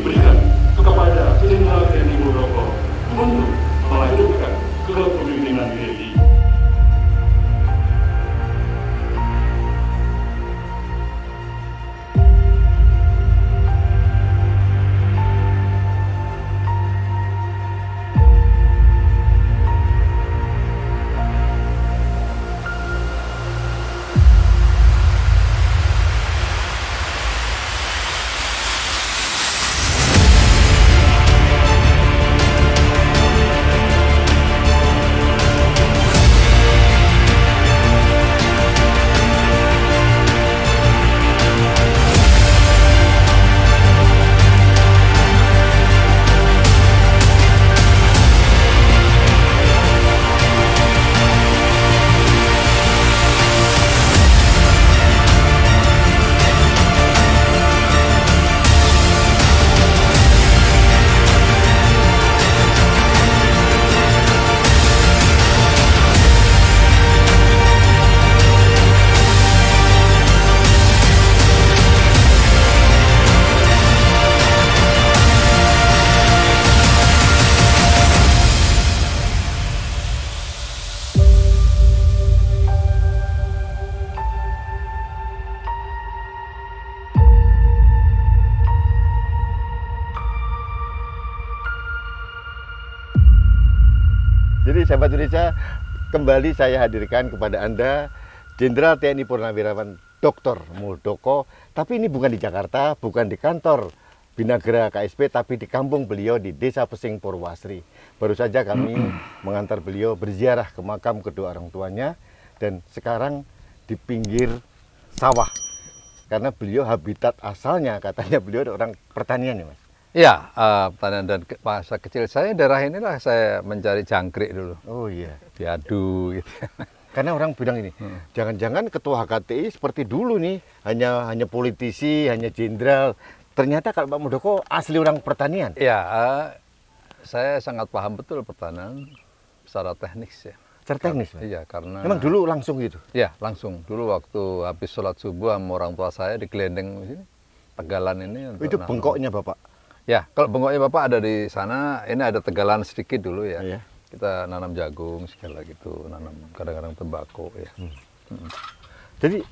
diberikan kepada Jenderal TNI Muldoko untuk melanjutkan kepemimpinan TNI. Jadi sahabat Indonesia, kembali saya hadirkan kepada Anda Jenderal TNI Purnawirawan Dr. Muldoko. Tapi ini bukan di Jakarta, bukan di kantor Binagra KSP, tapi di kampung beliau di Desa Pesing Purwasri. Baru saja kami mengantar beliau berziarah ke makam kedua orang tuanya, dan sekarang di pinggir sawah. Karena beliau habitat asalnya, katanya beliau orang pertanian ya Mas? Ya, pertanian, dan masa kecil saya daerah inilah saya mencari jangkrik dulu. Oh iya. Diadu gitu. Karena orang bilang ini, jangan-jangan ketua HKTI seperti dulu nih, hanya politisi, hanya jenderal. Ternyata kalau Pak Muldoko asli orang pertanian. Ya, saya sangat paham betul pertanian secara teknis ya. Secara teknis, Mas? Iya, karena Memang dulu langsung gitu? Ya, langsung. Dulu waktu habis sholat subuh sama orang tua saya di Gelendeng sini, Tegalan ini. Itu bengkoknya Bapak? Ya, kalau bengkoknya Bapak ada di sana, ini ada tegalan sedikit dulu ya. Iya. Kita nanam jagung segala gitu, nanam kadang-kadang tembakau ya. Jadi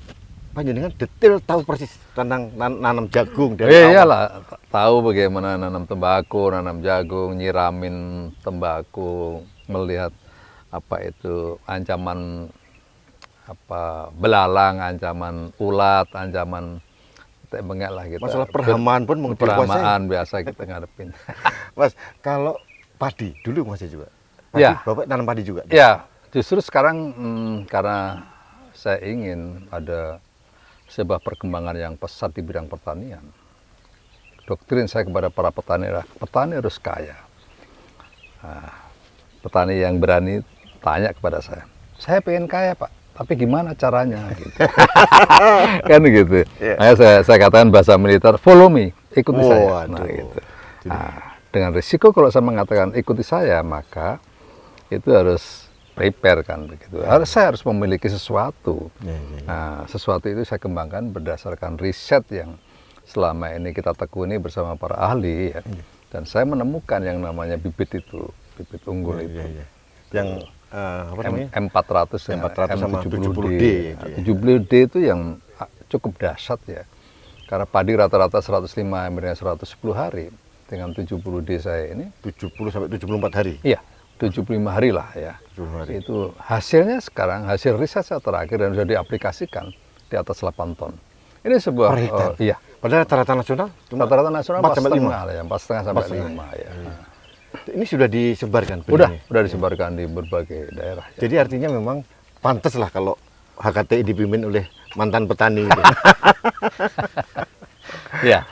panjenengan detail tahu persis tentang nanam jagung dari Iya awal. iyalah, tahu bagaimana nanam tembakau, nanam jagung, nyiramin tembakau, melihat apa itu ancaman belalang, ancaman ulat, ancaman bengek lah gitu. Masalah perhamaan pun mau perhamaan biasa kita ngadepin. Mas, kalau padi dulu masih juga. Padi, Ya. Bapak nanam padi juga? Ya, justru sekarang karena saya ingin ada sebuah perkembangan yang pesat di bidang pertanian. Doktrin saya kepada para petani adalah petani harus kaya. Nah, petani yang berani tanya kepada saya pengen kaya Pak. Tapi gimana caranya? Gitu. Kan gitu. Yeah. Makanya saya katakan bahasa militer, follow me, ikuti saya. Waduh. Nah, gitu. Nah, dengan risiko kalau saya mengatakan ikuti saya, maka itu harus prepare kan begitu. Saya harus memiliki sesuatu. Nah, sesuatu itu saya kembangkan berdasarkan riset yang selama ini kita tekuni bersama para ahli ya. Dan saya menemukan yang namanya bibit itu, bibit unggul itu. Yang apa namanya? M400 sama M70D. D. 70D itu yang cukup dahsyat ya. Karena padi rata-rata 105 sampai dengan 110 hari. Dengan 70D saya ini 70 sampai 74 hari. iya, 75 hari lah ya. 70 hari. Itu hasilnya sekarang, hasil riset saya terakhir dan sudah diaplikasikan di atas 8 ton. Ini sebuah Per hektar? Iya. Padahal rata-rata nasional cuma Rata-rata nasional 4 sampai 5. 4,5 lah ya, 4,5 sampai 4,5. 5 ya. Ini sudah disebarkan Udah benihnya? disebarkan di berbagai daerah. Ya. Jadi artinya memang pantas lah kalau HKTI dipimpin oleh mantan petani itu. Ya,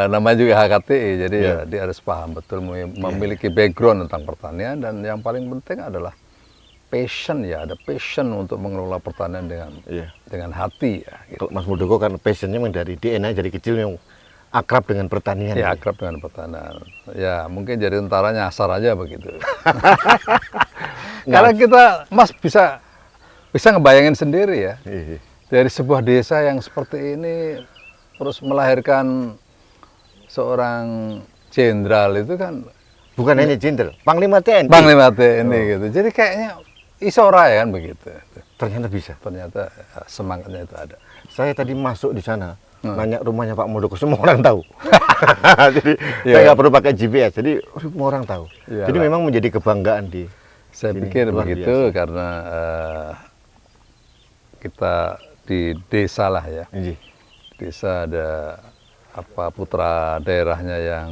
namanya juga HKTI, jadi Ya. ya dia harus paham betul, memiliki background tentang pertanian, dan yang paling penting adalah passion ya, ada passion untuk mengelola pertanian dengan hati ya. Gitu. Kalau Mas Muldoko kan passionnya memang dari DNA, dari kecil yang akrab dengan pertanian. Ya, akrab dengan pertanian. Ya, mungkin jadi tentara nyasar aja begitu. Karena kita, Mas bisa ngebayangin sendiri ya. Iya. Dari sebuah desa yang seperti ini terus melahirkan seorang jenderal itu kan Bukan hanya jenderal, Panglima TNI. Panglima TNI gitu. Jadi kayaknya isora ya kan begitu. Ternyata bisa. Ternyata semangatnya itu ada. Saya tadi masuk di sana, nanya rumahnya Pak Muldoko, semua orang tahu. Jadi Iya. saya nggak perlu pakai GPS, jadi semua orang tahu. Iyalah. Jadi memang menjadi kebanggaan di Saya sini, pikir luar begitu biasa. karena kita di desa lah ya. Iya. Desa ada putra daerahnya yang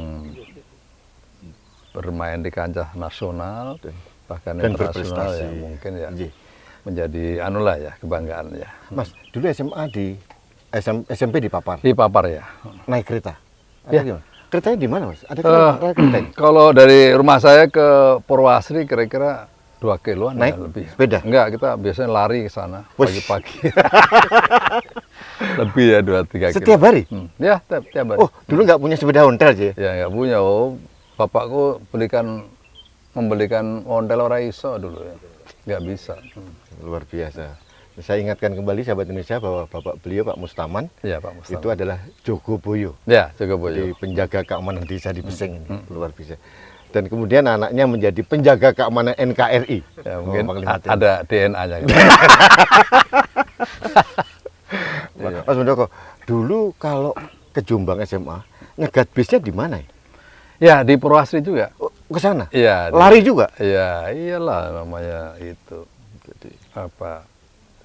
bermain di kancah nasional bahkan Dan internasional berprestasi. yang mungkin ya Iya. menjadi anulah ya kebanggaan ya. Mas, dulu SMA di SMP di Papar, Di Papar ya. naik kereta. Atau Ya. gimana? Keretanya di mana, Mas? Ada kereta? Kalau dari rumah saya ke Purwasri kira-kira 2 kiloan Naik ya lebih. sepeda? Enggak, kita biasanya lari ke sana Wih. pagi-pagi. Lebih ya 2-3 kilo. Setiap hari? Ya, tiap hari. Oh, dulu nggak punya sepeda ontel sih? Ya nggak punya. Oh, bapakku membelikan ontel ora iso dulu ya. Nggak bisa. Luar biasa. Saya ingatkan kembali sahabat Indonesia bahwa bapak beliau Pak Mustaman Iya Pak Mustafa. itu adalah Jogoboyo, Ya, di Jogoboyo. penjaga keamanan desa di Beseng ini, luar biasa. Dan kemudian anaknya menjadi penjaga keamanan NKRI. Ya, Oh, mungkin Panglima TNI. ada DNA-nya. Gitu. Iya. Mas Muldoko, dulu kalau ke Jombang SMA, nyegat bisnya di mana ya? Ya, di Purwasri juga. Oh, ke sana? Iya. Lari juga? Iya, iyalah namanya itu. Jadi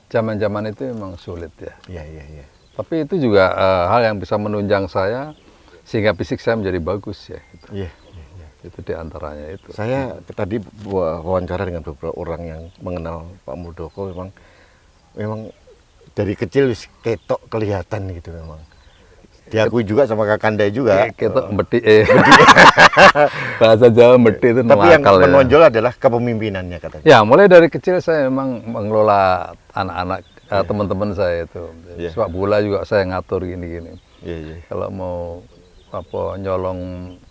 zaman-zaman itu memang sulit ya. Iya, iya, iya. Tapi itu juga hal yang bisa menunjang saya sehingga fisik saya menjadi bagus ya. Gitu. Iya. Itu diantaranya itu. Saya tadi wawancara dengan beberapa orang yang mengenal Pak Muldoko, memang dari kecil ketok kelihatan gitu memang. Diakui juga sama Kakanda juga. Kita mbeti bahasa Jawa mbeti itu Tapi yang nakal ya. menonjol adalah kepemimpinannya katanya. Ya, mulai dari kecil saya memang mengelola anak-anak teman-teman saya itu. Iya. Sepak bola juga saya ngatur gini-gini. Iya, iya. Kalau mau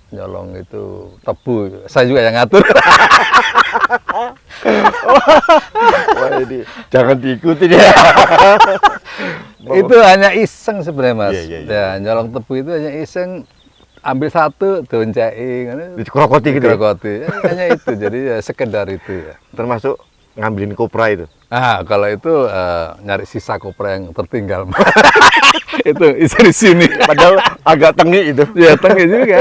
nyolong itu tebu, saya juga yang ngatur. Wah, ini jangan diikuti ya. Itu hanya iseng sebenarnya Mas. Iya, iya, iya. Ya, nyolong tebu itu hanya iseng, ambil satu, doncai, Dikrokoti gitu. Ya? dikrokoti. Ya, hanya itu, jadi ya sekedar itu ya. Termasuk ngambilin kopra itu. Ah, kalau itu nyari sisa kopra yang tertinggal. Itu isi di sini. Padahal agak tengi itu. Ya, tengah juga.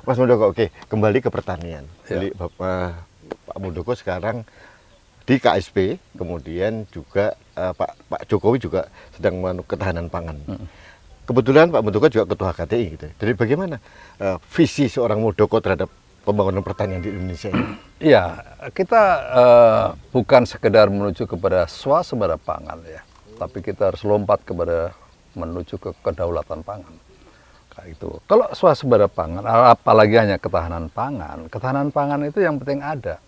Mas Muldoko, oke, kembali ke pertanian. Ya. Jadi Pak Muldoko sekarang di KSP, kemudian juga Pak Jokowi juga sedang ketahanan pangan. Kebetulan Pak Muldoko juga ketua KTI gitu. Jadi bagaimana visi seorang Muldoko terhadap pembangunan pertanian di Indonesia ini? Iya, kita bukan sekedar menuju kepada swasembada pangan ya, tapi kita harus lompat kepada menuju ke kedaulatan pangan. Kayak itu. Kalau swasembada pangan, apalagi hanya ketahanan pangan itu yang penting ada.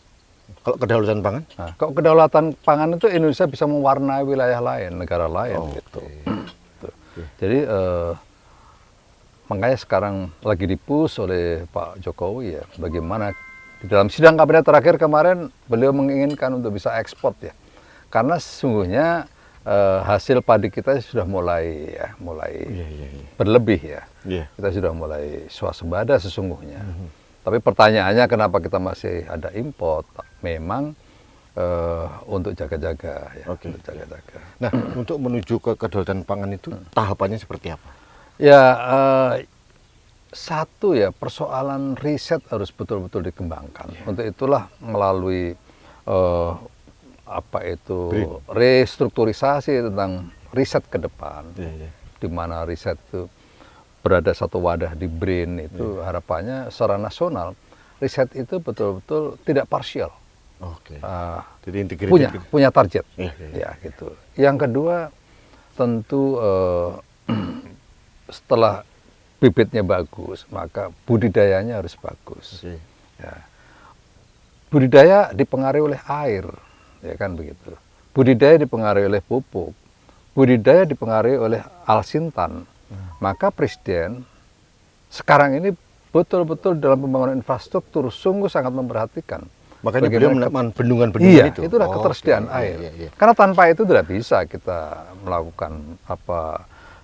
Kalau kedaulatan pangan? Nah, kalau kedaulatan pangan itu Indonesia bisa mewarnai wilayah lain, negara lain gitu. Tuh. Jadi makanya sekarang lagi dipush oleh Pak Jokowi ya, bagaimana di dalam sidang kabinet terakhir kemarin beliau menginginkan untuk bisa ekspor ya, karena sesungguhnya hasil padi kita sudah mulai berlebih ya. Iya. Kita sudah mulai swasembada sesungguhnya. Tapi pertanyaannya kenapa kita masih ada import? Memang untuk jaga-jaga ya. Oke. Untuk jaga-jaga. Nah, untuk menuju ke kedaulatan pangan itu tahapannya seperti apa? Ya satu ya, persoalan riset harus betul-betul dikembangkan. Untuk itulah melalui restrukturisasi tentang riset ke depan. Di mana riset itu berada satu wadah di BRIN itu harapannya secara nasional riset itu betul-betul tidak parsial. Oke. Jadi integrated. punya target. Iya. Ya gitu. Yang kedua tentu setelah bibitnya bagus maka budidayanya harus bagus. Oke. Ya. Budidaya dipengaruhi oleh air, ya kan begitu. Budidaya dipengaruhi oleh pupuk. Budidaya dipengaruhi oleh alsintan. Maka Presiden sekarang ini betul-betul dalam pembangunan infrastruktur sungguh sangat memperhatikan. Makanya beliau menemukan bendungan-bendungan Iya, itu. itulah ketersediaan Oke, air. iya. Karena tanpa itu tidak bisa kita melakukan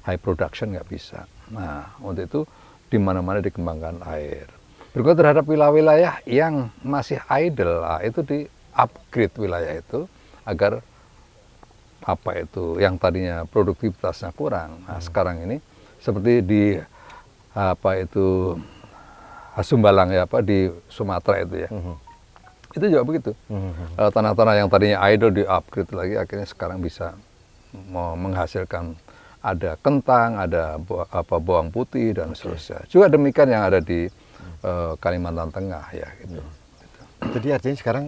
high production, nggak bisa. Nah, untuk itu di mana-mana dikembangkan air. Berikut terhadap wilayah-wilayah yang masih idle, itu di-upgrade wilayah itu agar yang tadinya produktivitasnya kurang. Nah, sekarang ini seperti di Sumbalang di Sumatera itu ya. Itu juga begitu. Tanah-tanah yang tadinya idle di-upgrade lagi, akhirnya sekarang bisa menghasilkan ada kentang, ada bawang putih dan seterusnya. Juga demikian yang ada di Kalimantan Tengah ya gitu. Jadi artinya sekarang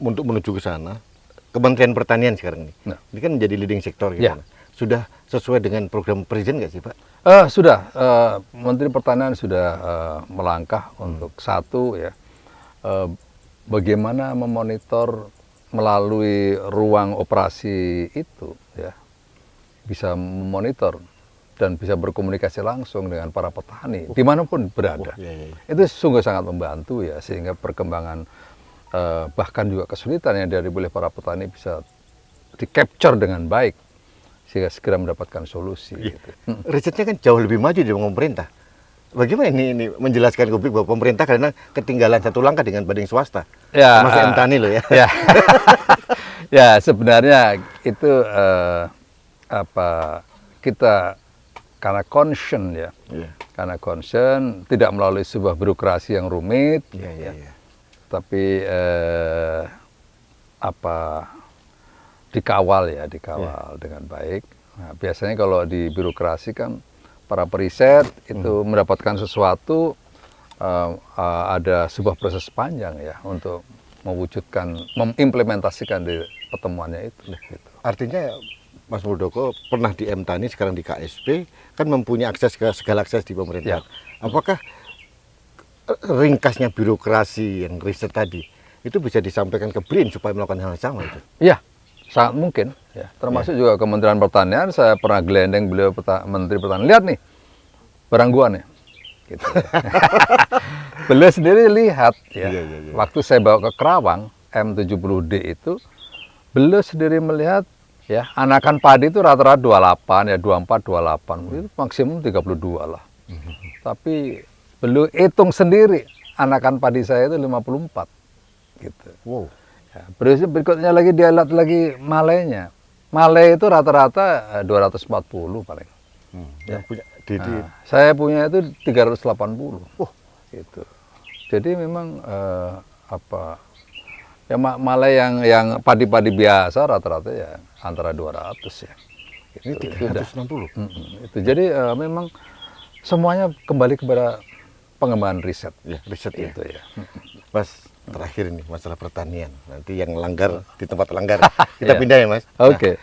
untuk menuju ke sana, Kementerian Pertanian sekarang ini kan menjadi leading sektor gitu. Ya. Sudah sesuai dengan program Presiden nggak sih Pak? Sudah, Menteri Pertanian sudah melangkah untuk satu ya, bagaimana memonitor melalui ruang operasi itu ya, bisa memonitor dan bisa berkomunikasi langsung dengan para petani dimanapun berada. Itu sungguh sangat membantu ya, sehingga perkembangan bahkan juga kesulitan yang dihadapi oleh para petani bisa di-capture dengan baik sehingga segera mendapatkan solusi. Gitu. Risetnya kan jauh lebih maju dari pemerintah. Bagaimana ini menjelaskan ke publik bahwa pemerintah karena ketinggalan satu langkah dengan banding swasta? Ya, termasuk Mtani loh ya. Ya, ya sebenarnya itu kita karena concern ya, karena concern tidak melalui sebuah birokrasi yang rumit, tapi dikawal dengan baik. Nah, biasanya kalau di birokrasi kan para periset itu mendapatkan sesuatu, ada sebuah proses panjang ya untuk mewujudkan, mengimplementasikan di pertemuannya itu. Gitu. Artinya Mas Muldoko pernah di Mtani, sekarang di KSP, kan mempunyai akses ke segala akses di pemerintahan. Apakah ringkasnya birokrasi yang riset tadi itu bisa disampaikan ke BRIN supaya melakukan hal yang sama itu? Iya, sangat mungkin. Ya. Termasuk juga Kementerian Pertanian, saya pernah gelendeng beliau Menteri Pertanian. Lihat nih, barang gua nih. Gitu, ya. Beliau sendiri lihat ya. Waktu saya bawa ke Kerawang, M70D itu, beliau sendiri melihat ya, anakan padi itu rata-rata 28 ya, 24, 28. Itu maksimum 32 lah. Tapi beliau hitung sendiri, anakan padi saya itu 54. Gitu. Wow. Ya, berikutnya lagi dia lihat lagi malainya. Malai itu rata-rata 240 paling. Yang punya saya punya itu 380. Gitu. Jadi memang ya malai yang padi-padi biasa rata-rata ya antara 200 ya. Gitu. Ini 360. Itu. Jadi memang semuanya kembali kepada pengembangan riset. Ya, riset itu ya. Mas, terakhir ini masalah pertanian. Nanti yang langgar di tempat langgar. Kita pindah ya, Mas. Oke.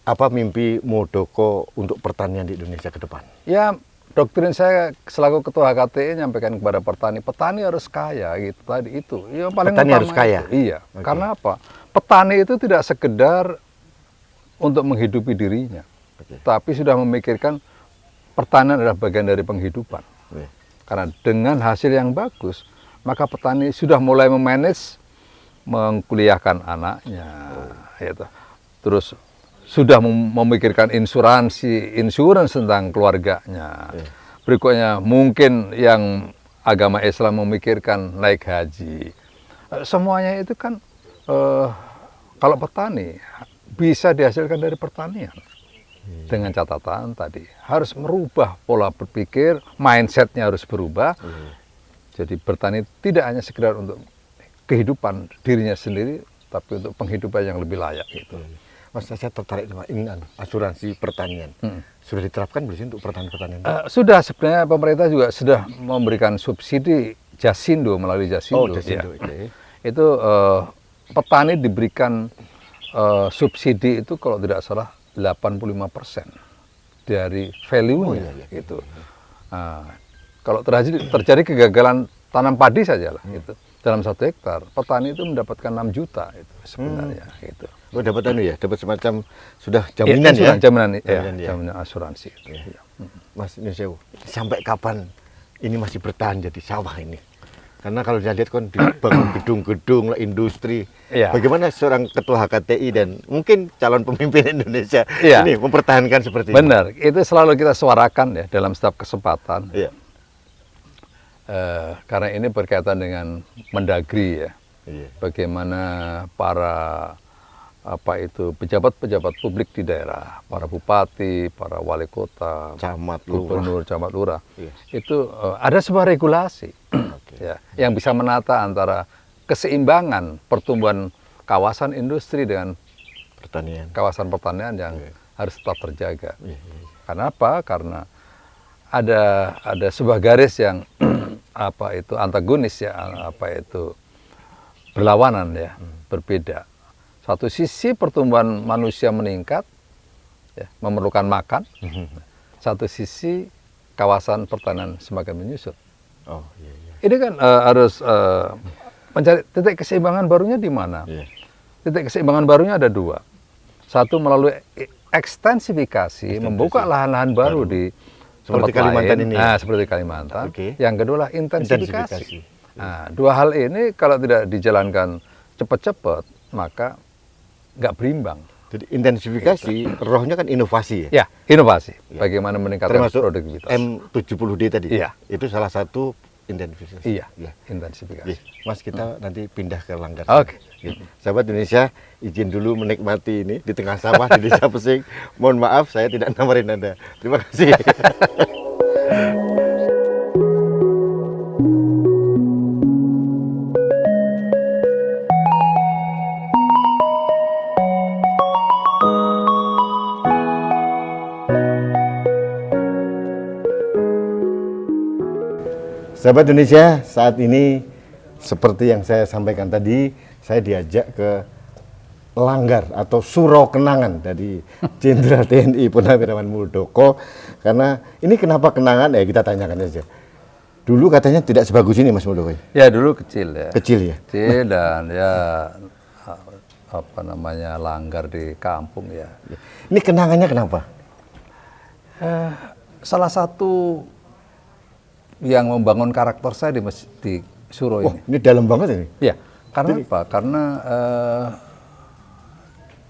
Apa mimpi Muldoko untuk pertanian di Indonesia ke depan? Ya, doktrin saya selaku ketua HKTI nyampaikan kepada petani harus kaya gitu tadi itu. Yang paling petani utama harus kaya. Itu. Iya. Karena apa? Petani itu tidak sekedar untuk menghidupi dirinya, tapi sudah memikirkan pertanian adalah bagian dari penghidupan. Karena dengan hasil yang bagus, maka petani sudah mulai memanage, mengkuliahkan anaknya, gitu. Terus sudah memikirkan insurans tentang keluarganya. Berikutnya mungkin yang agama Islam memikirkan naik haji. Semuanya itu kan kalau petani bisa dihasilkan dari pertanian. Dengan catatan tadi harus merubah pola berpikir, mindsetnya harus berubah. Jadi bertani tidak hanya sekedar untuk kehidupan dirinya sendiri, tapi untuk penghidupan yang lebih layak gitu. Mas, saya tertarik sama asuransi pertanian. Sudah diterapkan belum sih untuk pertanian? Sudah, sebenarnya pemerintah juga sudah memberikan subsidi Jasindo melalui Jasindo. Jasindo. Ya. Itu petani diberikan subsidi itu kalau tidak salah 85% dari value-nya gitu. Kalau terjadi kegagalan tanam padi saja lah gitu. Dalam 1 hektar, petani itu mendapatkan 6 juta itu sebenarnya gitu. Oh, dapat dapat semacam sudah jaminan ya? Jaminan asuransi. Ya. Mas Nusewu, sampai kapan ini masih bertahan jadi sawah ini? Karena kalau saya lihat kan dibangun gedung-gedung, industri. Bagaimana seorang ketua HKTI dan mungkin calon pemimpin Indonesia ini mempertahankan seperti ini? Benar, itu selalu kita suarakan ya dalam setiap kesempatan. karena ini berkaitan dengan Mendagri ya. Iya. Bagaimana para pejabat-pejabat publik di daerah, para bupati, para wali kota, Camat, gubernur, camat, lurah, Iya. itu ada sebuah regulasi Oke. ya, yang bisa menata antara keseimbangan pertumbuhan kawasan industri dengan Pertanian. kawasan pertanian yang Iya. harus tetap terjaga. Iya, iya. Karena apa? Karena ada sebuah garis yang antagonis ya, berlawanan ya, berbeda. Satu sisi pertumbuhan manusia meningkat, ya, memerlukan makan. Satu sisi kawasan pertanian semakin menyusut. Oh, iya, iya. Ini kan harus mencari titik keseimbangan barunya di mana. Iya. Titik keseimbangan barunya ada dua. Satu melalui ekstensifikasi, membuka lahan-lahan baru di Seperti tempat Kalimantan lain. ini ya? Nah, seperti Kalimantan. Oke. Yang kedua adalah intensifikasi. Intensifikasi. Nah, dua hal ini kalau tidak dijalankan cepat-cepat, maka nggak berimbang. Jadi intensifikasi, rohnya kan inovasi ya? Ya, inovasi. Bagaimana meningkatkan Termasuk produktivitas. M70D tadi? Iya. Itu salah satu intensifikasi? Iya, Iya. intensifikasi. Iya. Mas, kita nanti pindah ke Langgar. Oke. Iya. Sahabat Indonesia, izin dulu menikmati ini di tengah sawah di Desa Pesing. Mohon maaf, saya tidak nawarin Anda. Terima kasih. Sahabat Indonesia, saat ini seperti yang saya sampaikan tadi, saya diajak ke Langgar atau Surau Kenangan dari Jenderal TNI Purnawirawan Muldoko. Karena ini kenapa kenangan? Kita tanyakan aja. Dulu katanya tidak sebagus ini, Mas Muldoko. Ya, dulu kecil ya. Kecil ya? Kecil dan ya Langgar di kampung ya. Ini kenangannya kenapa? Salah satu yang membangun karakter saya di Surau Wah, ini. ini dalam banget ini. Ya, karena apa? Karena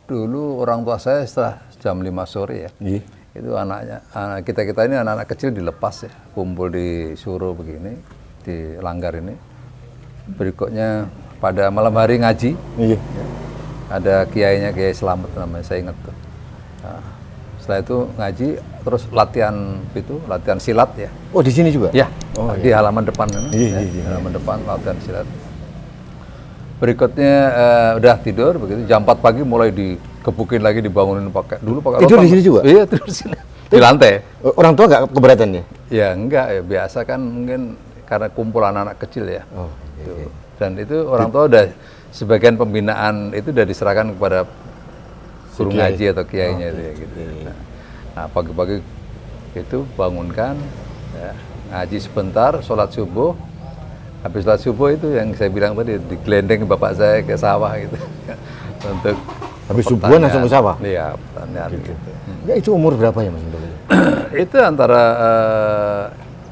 dulu orang tua saya setelah jam 5 sore ya, Iya. itu anak kita ini anak-anak kecil dilepas ya, kumpul di Surau begini, di Langgar ini. Berikutnya pada malam hari ngaji, Iya. ada kiainya, Kiai Slamet namanya, saya ingat tuh. Nah, setelah itu ngaji, terus latihan silat ya. Oh, di sini juga? Ya, Oh, di halaman depan, Iya, ya, iya, iya. halaman depan latihan silat. Berikutnya udah tidur, begitu jam 4 pagi mulai dikebukin lagi, dibangunin pakai Tidur rotan. di sini juga? Iya, tidur di sini. Di lantai. Orang tua nggak keberatan ya? Ya enggak, ya biasa kan mungkin karena kumpul anak-anak kecil ya. Oh, iya. Dan itu orang tua udah sebagian pembinaan itu udah diserahkan kepada guru Si kiai. ngaji atau kiainya itu ya gitu. Nah, pagi-pagi itu bangunkan, ya, ngaji sebentar, sholat subuh. Habis sholat subuh itu yang saya bilang tadi, digelendeng bapak saya ke sawah gitu. Untuk Habis subuhan langsung ke sawah? Iya, pertanian gitu. Ya, itu umur berapa ya, Mas Muldoko? Itu antara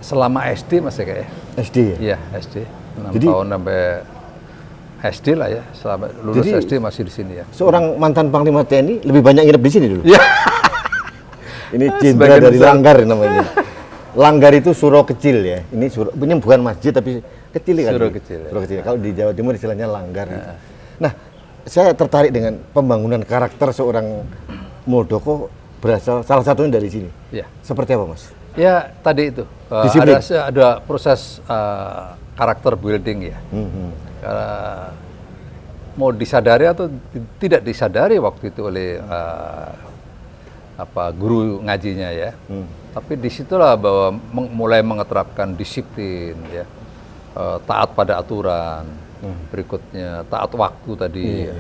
selama SD masih kayak. SD ya? Iya, SD. 6 Jadi- tahun sampai SD lah ya. Selama lulus Jadi- SD masih di sini ya. Seorang mantan Panglima TNI lebih banyak nginep di sini dulu. Iya. Ini Sebagian jenderal dari besar. Langgar namanya. Langgar itu surau kecil ya. Ini bukan masjid tapi kecil kan. Surau kecil, ya. Surau kecil. Kalau di Jawa Timur istilahnya Langgar. Gitu. Nah, saya tertarik dengan pembangunan karakter seorang Muldoko berasal salah satunya dari sini. Iya. Seperti apa, Mas? Ya, tadi itu. Disiplin. Ada proses karakter building ya. Mau disadari atau tidak disadari waktu itu oleh guru ngajinya ya. Tapi disitulah bahwa mulai mengeterapkan disiplin ya, taat pada aturan, berikutnya taat waktu tadi, ya.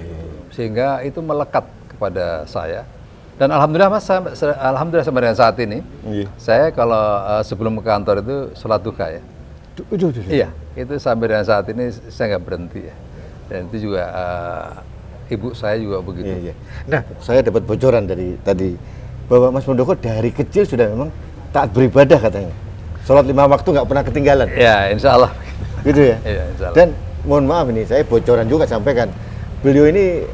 Sehingga itu melekat kepada saya. Dan alhamdulillah Mas, alhamdulillah sampai dengan saat ini, Iya. saya kalau sebelum ke kantor itu sholat duha ya. Iya, itu sampai dengan saat ini saya nggak berhenti ya. Dan itu juga ibu saya juga begitu. Iya, iya. Nah, saya dapat bocoran dari tadi bahwa Mas Muldoko dari kecil sudah memang taat beribadah katanya. Sholat 5 waktu nggak pernah ketinggalan. Ya, insya Allah. Gitu ya? Iya, insya Allah. Dan mohon maaf ini, saya bocoran juga sampaikan. Beliau ini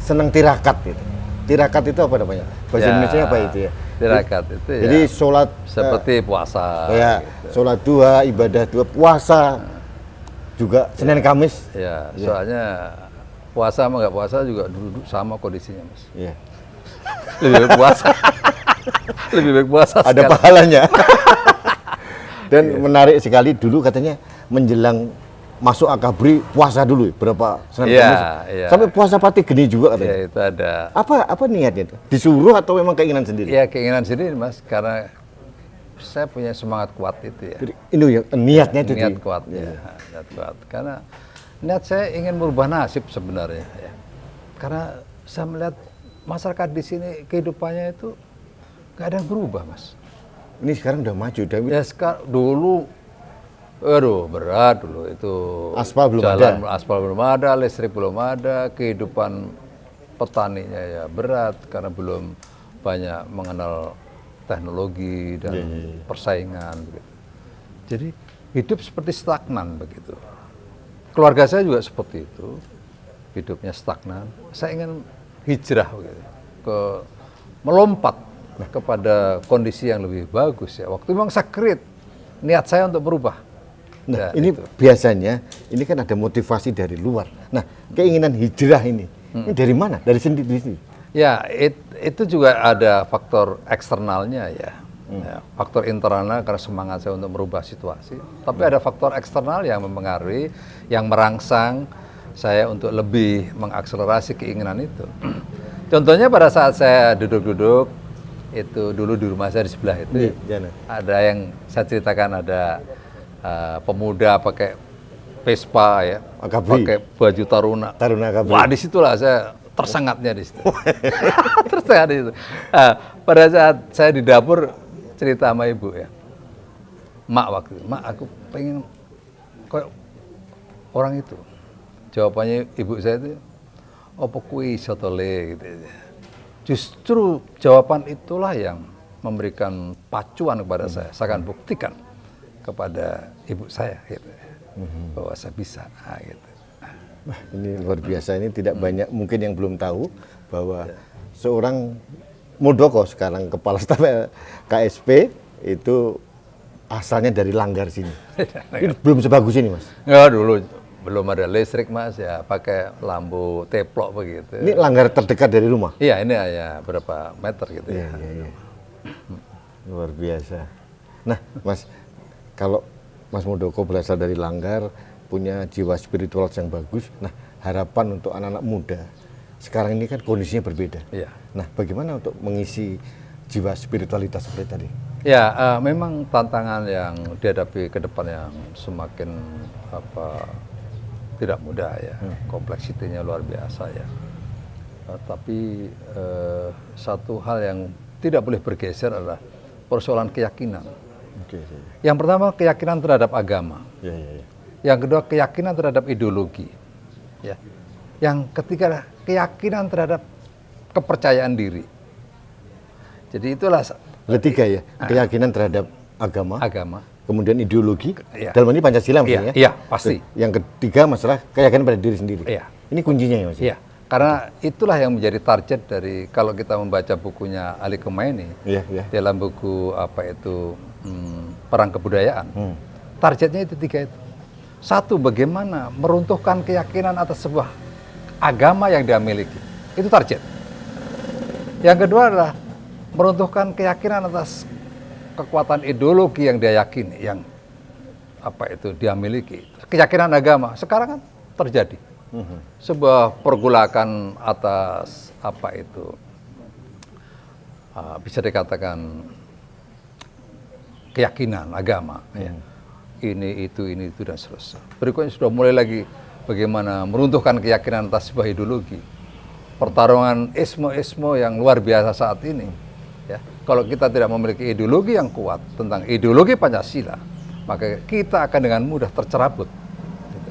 senang tirakat gitu. Tirakat itu apa namanya? Bahasa Ya. Indonesia apa itu ya? Tirakat itu ya. Jadi sholat Seperti puasa. ya, Gitu. sholat dua, ibadah dua, puasa juga Senin Kamis. Ya, Ya. soalnya puasa sama nggak puasa juga dulu sama kondisinya, Mas. Ya. Lebih baik puasa. Lebih baik puasa. Ada sekarang. pahalanya. Dan menarik sekali dulu katanya menjelang masuk akabri puasa dulu berapa Senin Iya, Kamis. iya. Sampai puasa pati geni juga katanya. Ya, itu ada. Apa niatnya itu? Disuruh atau memang keinginan sendiri? Ya, keinginan sendiri, Mas, karena saya punya semangat kuat itu ya. Jadi, ini ya, niatnya itu. Niat kuat ya, niat kuat. Karena niat saya ingin merubah nasib sebenarnya ya. Karena saya melihat masyarakat di sini kehidupannya itu nggak ada yang berubah, Mas. Ini sekarang udah maju, udah Ya sekarang dulu, aduh berat dulu itu. Aspal belum jalan, ada. Aspal belum ada, listrik belum ada, kehidupan petaninya ya berat karena belum banyak mengenal teknologi dan persaingan begitu. Jadi hidup seperti stagnan begitu. Keluarga saya juga seperti itu, hidupnya stagnan. Saya ingin hijrah begitu, melompat kepada kondisi yang lebih bagus ya. Waktu memang saya create niat saya untuk berubah. Nah, Ya, ini itu. biasanya ini kan ada motivasi dari luar. Nah, keinginan hijrah ini dari mana? Dari sendiri. Ya, itu juga ada faktor eksternalnya ya. Ya, faktor internalnya karena semangat saya untuk merubah situasi. Tapi ada faktor eksternal yang mempengaruhi, yang merangsang saya untuk lebih mengakselerasi keinginan itu. Contohnya pada saat saya duduk-duduk, itu dulu di rumah saya di sebelah itu, Jana. ada yang saya ceritakan ada pemuda pakai Vespa ya, Akabri. pakai baju taruna. Taruna akabri. Wah, disitulah saya tersengatnya di situ. Tersengat di situ. Pada saat saya di dapur cerita sama ibu ya, mak waktu itu, mak aku pengen kayak orang itu. Jawabannya ibu saya itu, opo kui sotole gitu. Justru jawaban itulah yang memberikan pacuan kepada saya. Saya akan buktikan kepada ibu saya gitu, bahwa saya bisa gitu. Wah, ini luar biasa. Ini tidak banyak mungkin yang belum tahu bahwa seorang Muldoko sekarang kepala staf KSP itu asalnya dari Langgar sini. Ini belum sebagus ini, Mas. Ya dulu belum ada listrik, Mas, ya pakai lampu teplok begitu. Ini Langgar terdekat dari rumah. Iya, ini ya berapa meter gitu ya. Iya. Luar biasa. Nah, Mas, kalau Mas Muldoko berasal dari Langgar, punya jiwa spiritual yang bagus. Nah, harapan untuk anak-anak muda sekarang ini kan kondisinya berbeda. Iya. Nah, bagaimana untuk mengisi jiwa spiritualitas seperti tadi? Ya, memang tantangan yang dihadapi ke depan yang semakin tidak mudah ya, kompleksitinya luar biasa ya. Tapi satu hal yang tidak boleh bergeser adalah persoalan keyakinan. Oke. Yang pertama keyakinan terhadap agama. Ya. Yang kedua keyakinan terhadap ideologi. Ya. Yang ketiga keyakinan terhadap kepercayaan diri. Jadi itulah Ada tiga ya, keyakinan terhadap agama, kemudian ideologi, Iya. dalam ini Pancasila maksudnya. Iya, pasti. Yang ketiga masalah keyakinan pada diri sendiri. Iya. Ini kuncinya ya, Mas. Iya, karena itulah yang menjadi target dari kalau kita membaca bukunya Ali Khomeini Iya. dalam buku Perang Kebudayaan. Targetnya itu tiga itu. Satu, bagaimana meruntuhkan keyakinan atas sebuah agama yang dia miliki. Itu target. Yang kedua adalah meruntuhkan keyakinan atas kekuatan ideologi yang dia yakini, yang dia miliki. Keyakinan agama sekarang kan terjadi sebuah pergolakan atas bisa dikatakan keyakinan agama. Ya. Ini itu dan seterusnya. Berikutnya sudah mulai lagi bagaimana meruntuhkan keyakinan atas sebuah ideologi. Pertarungan isme-isme yang luar biasa saat ini. Ya, kalau kita tidak memiliki ideologi yang kuat tentang ideologi Pancasila, maka kita akan dengan mudah tercerabut. Gitu.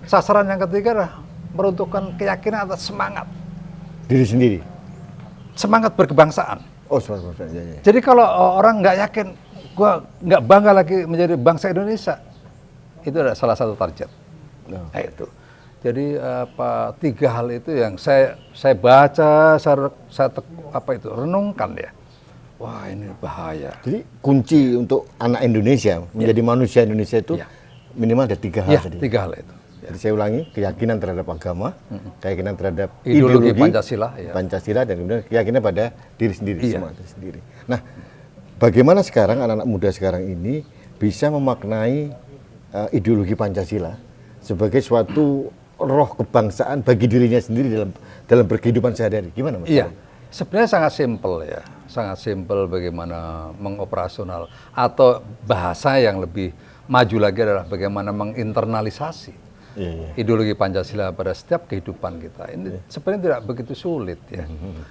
Sasaran yang ketiga adalah meruntuhkan keyakinan atas semangat Diri sendiri. Semangat berkebangsaan. Oh, semangat. Ya. Jadi kalau orang nggak yakin, gua nggak bangga lagi menjadi bangsa Indonesia, itu adalah salah satu target. No. Nah, itu. Jadi tiga hal itu yang saya baca, saya renungkan ya. wah ini bahaya. Jadi kunci untuk anak Indonesia menjadi manusia Indonesia itu minimal ada 3 hal Ya, tadi. 3 hal itu. Jadi saya ulangi, keyakinan terhadap agama, keyakinan terhadap Ideologi Pancasila, ya. Pancasila, dan kemudian keyakinan pada diri sendiri, semua diri sendiri. Nah, bagaimana sekarang anak-anak muda sekarang ini bisa memaknai ideologi Pancasila sebagai suatu roh kebangsaan bagi dirinya sendiri dalam berkehidupan sehari-hari? Gimana Mas? Iya, sebenarnya sangat simpel ya, sangat simpel bagaimana mengoperasional atau bahasa yang lebih maju lagi adalah bagaimana menginternalisasi ideologi Pancasila pada setiap kehidupan kita. Ini sebenarnya tidak begitu sulit ya,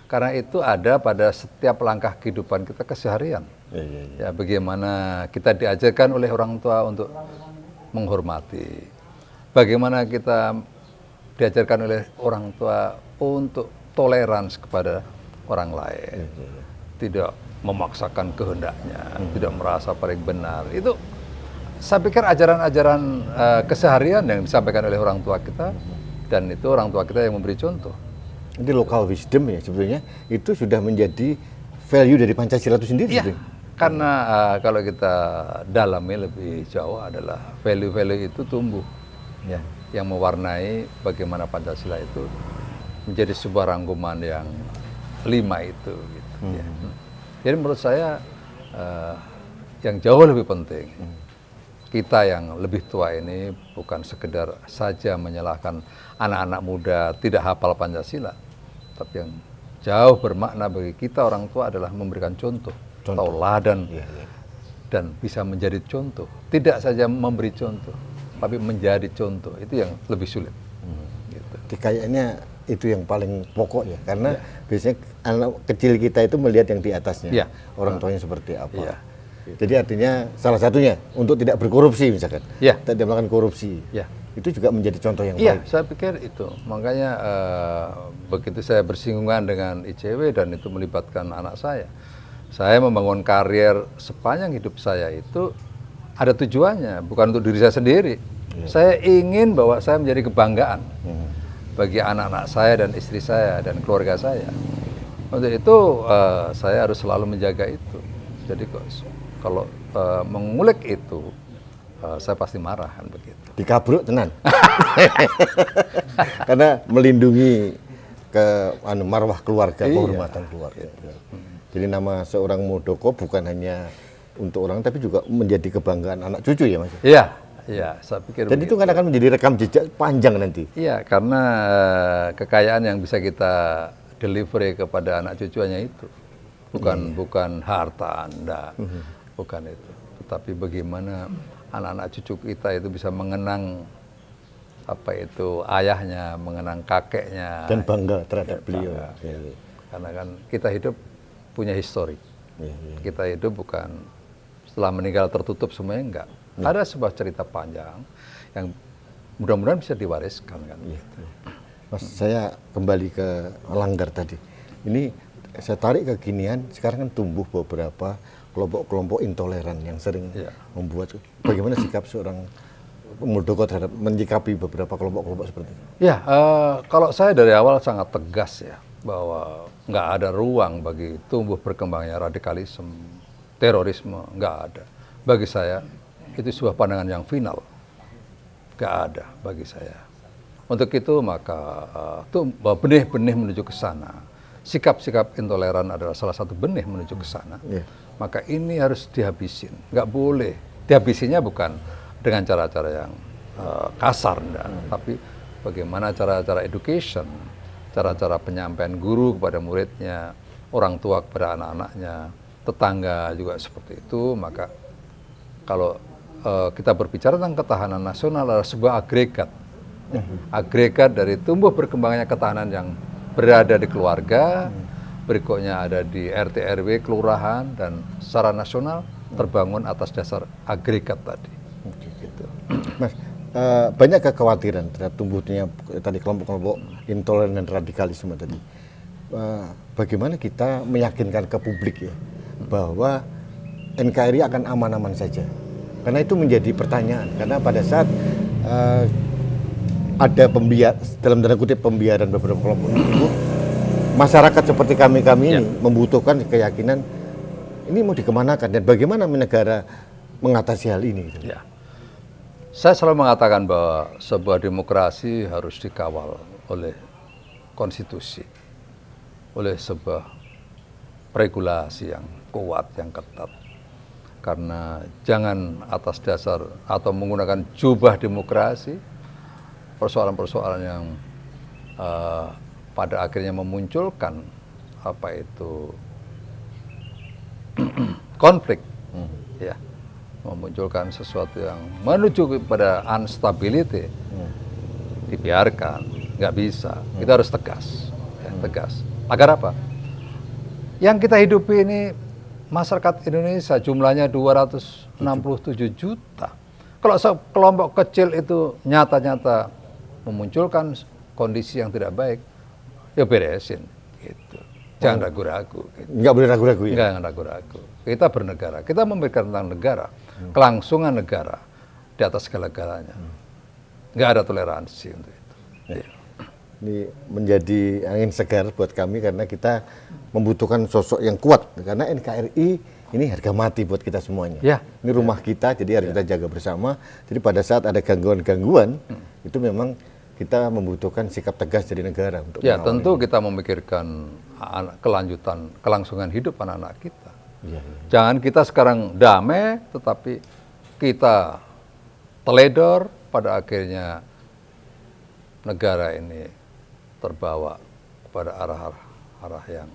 karena itu ada pada setiap langkah kehidupan kita keseharian. Ya, bagaimana kita diajarkan oleh orang tua untuk menghormati, bagaimana kita diajarkan oleh orang tua untuk toleransi kepada orang lain, tidak memaksakan kehendaknya, tidak merasa paling benar. Itu saya pikir ajaran-ajaran keseharian yang disampaikan oleh orang tua kita, dan itu orang tua kita yang memberi contoh. Jadi local wisdom ya sebetulnya itu sudah menjadi value dari Pancasila itu sendiri. Iya, karena kalau kita dalami lebih jauh adalah value-value itu tumbuh, ya, yang mewarnai bagaimana Pancasila itu menjadi sebuah rangkuman yang 5 itu. Gitu, ya. Jadi menurut saya yang jauh lebih penting, kita yang lebih tua ini bukan sekedar saja menyalahkan anak-anak muda tidak hafal Pancasila, tapi yang jauh bermakna bagi kita orang tua adalah memberikan contoh. Tauladan dan bisa menjadi contoh. Tidak saja memberi contoh, tapi menjadi contoh. Itu yang lebih sulit. Gitu. Kayaknya itu yang paling pokok ya, karena biasanya anak kecil kita itu melihat yang di atasnya, orang tuanya seperti apa. Jadi artinya salah satunya untuk tidak berkorupsi misalkan, tidak melakukan korupsi. Itu juga menjadi contoh yang baik. Saya pikir itu. Makanya begitu saya bersinggungan dengan ICW dan itu melibatkan anak saya membangun karier sepanjang hidup saya itu ada tujuannya, bukan untuk diri saya sendiri. Saya ingin bahwa saya menjadi kebanggaan bagi anak-anak saya dan istri saya dan keluarga saya. Untuk itu saya harus selalu menjaga itu. Jadi kalau mengulik itu, saya pasti marah kan begitu. Dikabruk tenan. Karena melindungi marwah keluarga, kehormatan keluarga. Jadi nama seorang Muldoko bukan hanya untuk orang, tapi juga menjadi kebanggaan anak cucu ya Mas? Iya, saya pikir. Dan itu kan akan menjadi rekam jejak panjang nanti. Iya, karena kekayaan yang bisa kita delivery kepada anak cucunya itu bukan harta Anda, bukan itu. Tetapi bagaimana anak-anak cucu kita itu bisa mengenang apa itu ayahnya, mengenang kakeknya. Dan bangga terhadap beliau. Karena kan kita hidup punya histori. Kita hidup bukan setelah meninggal tertutup semuanya, enggak. Ada sebuah cerita panjang yang mudah-mudahan bisa diwariskan kan. Mas, saya kembali ke Langgar tadi. Ini saya tarik kekinian, sekarang kan tumbuh beberapa kelompok-kelompok intoleran yang sering membuat. Bagaimana sikap seorang Muldoko terhadap menyikapi beberapa kelompok-kelompok seperti itu? Ya, kalau saya dari awal sangat tegas ya, bahwa nggak ada ruang bagi tumbuh berkembangnya radikalisme, terorisme, nggak ada. Bagi saya, itu sebuah pandangan yang final. Nggak ada bagi saya. Untuk itu maka benih-benih menuju ke sana. Sikap-sikap intoleran adalah salah satu benih menuju ke sana. Maka ini harus dihabisin. Nggak boleh. Dihabisinya bukan dengan cara-cara yang kasar, tapi bagaimana cara-cara education, cara-cara penyampaian guru kepada muridnya, orang tua kepada anak-anaknya, tetangga juga seperti itu. Maka kalau kita berbicara tentang ketahanan nasional adalah sebuah agregat. Agregat dari tumbuh berkembangnya ketahanan yang berada di keluarga, berikutnya ada di RT RW, kelurahan, dan secara nasional terbangun atas dasar agregat tadi. Gitu. Mas, banyak kekhawatiran terhadap tumbuhnya tadi kelompok-kelompok intoleran dan radikalisme tadi. Bagaimana kita meyakinkan ke publik ya bahwa NKRI akan aman-aman saja? Karena itu menjadi pertanyaan. Karena pada saat ada dalam tanda kutip pembiaran beberapa kelompok itu, masyarakat seperti kami ini membutuhkan keyakinan Ini mau dikemanakan dan bagaimana negara mengatasi hal ini? Gitu? Ya. Saya selalu mengatakan bahwa sebuah demokrasi harus dikawal oleh konstitusi, oleh sebuah regulasi yang kuat, yang ketat. Karena jangan atas dasar atau menggunakan jubah demokrasi, persoalan-persoalan yang pada akhirnya memunculkan apa itu konflik, ya, memunculkan sesuatu yang menuju kepada instability, dibiarkan, nggak bisa. Kita harus tegas, ya, tegas. Agar apa? Yang kita hidupi ini masyarakat Indonesia jumlahnya 267 juta. Kalau sekelompok kecil itu nyata-nyata memunculkan kondisi yang tidak baik, ya beresin, gitu. Jangan ragu-ragu. Gitu. Nggak boleh ragu-ragu ya? Jangan ragu-ragu. Kita bernegara, kita memikirkan tentang negara, kelangsungan negara di atas segala-galanya. Nggak ada toleransi untuk itu. Ya. Ini menjadi angin segar buat kami karena kita membutuhkan sosok yang kuat. Karena NKRI ini harga mati buat kita semuanya. Ya. Ini rumah kita, jadi harus kita jaga bersama. Jadi pada saat ada gangguan-gangguan, itu memang kita membutuhkan sikap tegas dari negara untuk ya, mengawal tentu ini. kita memikirkan kelanjutan, kelangsungan hidup anak-anak kita. Ya. Jangan kita sekarang damai, tetapi kita teledor, pada akhirnya negara ini terbawa kepada arah yang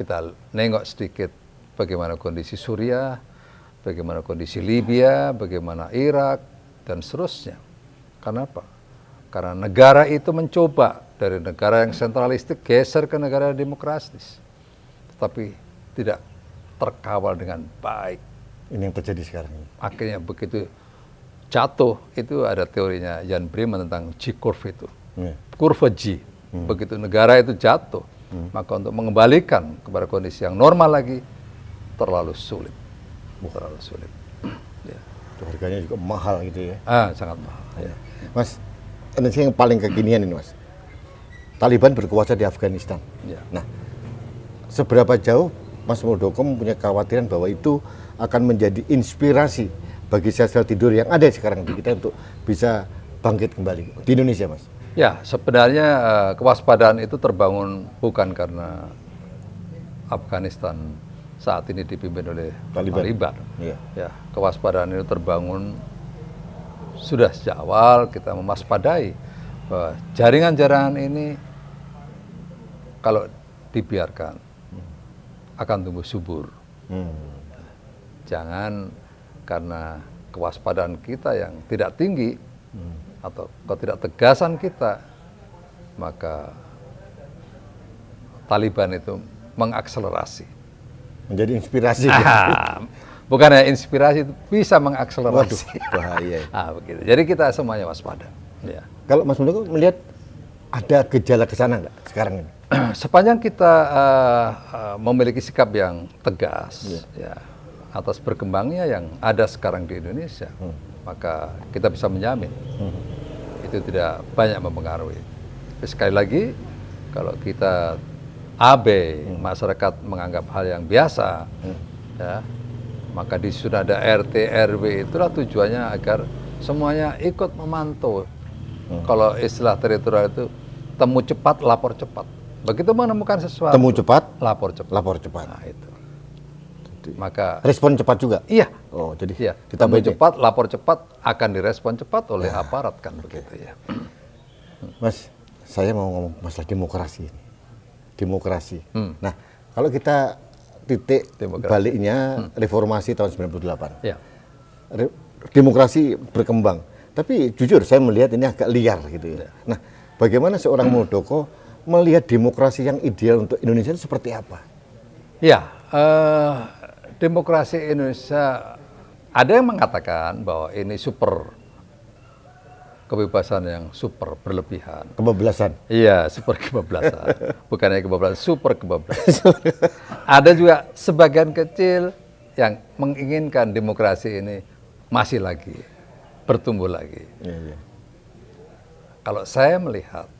kita nengok sedikit bagaimana kondisi Suriah, bagaimana kondisi Libya, bagaimana Irak, dan seterusnya. Kenapa? Karena negara itu mencoba dari negara yang sentralistik geser ke negara demokratis, tetapi tidak terkawal dengan baik. Ini yang terjadi sekarang. Akhirnya begitu jatuh, itu ada teorinya Jan Bremen tentang G-curve itu. Kurva G. Begitu negara itu jatuh, maka untuk mengembalikan kepada kondisi yang normal lagi, terlalu sulit. Terlalu sulit. Ya. Itu harganya juga mahal gitu ya. Sangat mahal. Ya. Mas, ini yang paling kekinian ini Mas. Taliban berkuasa di Afghanistan. Ya. Nah, seberapa jauh Mas Muldoko mempunyai kekhawatiran bahwa itu akan menjadi inspirasi bagi sel-sel tidur yang ada sekarang di kita untuk bisa bangkit kembali di Indonesia, Mas? Ya, sebenarnya kewaspadaan itu terbangun bukan karena Afghanistan saat ini dipimpin oleh Taliban. Iya. Ya, kewaspadaan itu terbangun sudah sejak awal. Kita mewaspadai bahwa jaringan-jaringan ini kalau dibiarkan akan tumbuh subur. Jangan karena kewaspadaan kita yang tidak tinggi atau ketidaktegasan kita, maka Taliban itu mengakselerasi. Menjadi inspirasi. Bukan hanya inspirasi, itu bisa mengakselerasi. Waduh, bahaya. Begitu. Jadi kita semuanya waspada. Ya. Kalau Mas Muldoko melihat ada gejala ke sana nggak sekarang ini? Sepanjang kita memiliki sikap yang tegas, ya, atas berkembangnya yang ada sekarang di Indonesia, maka kita bisa menjamin itu tidak banyak mempengaruhi. Tapi sekali lagi, kalau kita abai, masyarakat menganggap hal yang biasa, ya, maka di sudah ada RT RW, itulah tujuannya agar semuanya ikut memantau. Kalau istilah teritorial itu temu cepat, lapor cepat. Begitu menemukan sesuatu, Temu cepat, lapor cepat. lapor cepat. Nah, itu. Maka Respon cepat juga. iya. Oh, jadi Iya, ditambah temu cepat, lapor cepat, akan direspon cepat oleh aparat kan begitu ya. Mas, saya mau ngomong masalah demokrasi ini. Demokrasi. Nah, kalau kita titik Demokrasi. baliknya reformasi tahun 98. Ya. Demokrasi berkembang. Tapi jujur saya melihat ini agak liar gitu ya. Nah, bagaimana seorang Muldoko melihat demokrasi yang ideal untuk Indonesia itu seperti apa? Ya, demokrasi Indonesia ada yang mengatakan bahwa ini super kebebasan yang super berlebihan. Kebablasan. Iya, super kebablasan. Bukannya kebablasan, super kebablasan. Ada juga sebagian kecil yang menginginkan demokrasi ini masih lagi bertumbuh lagi. Iya. Kalau saya melihat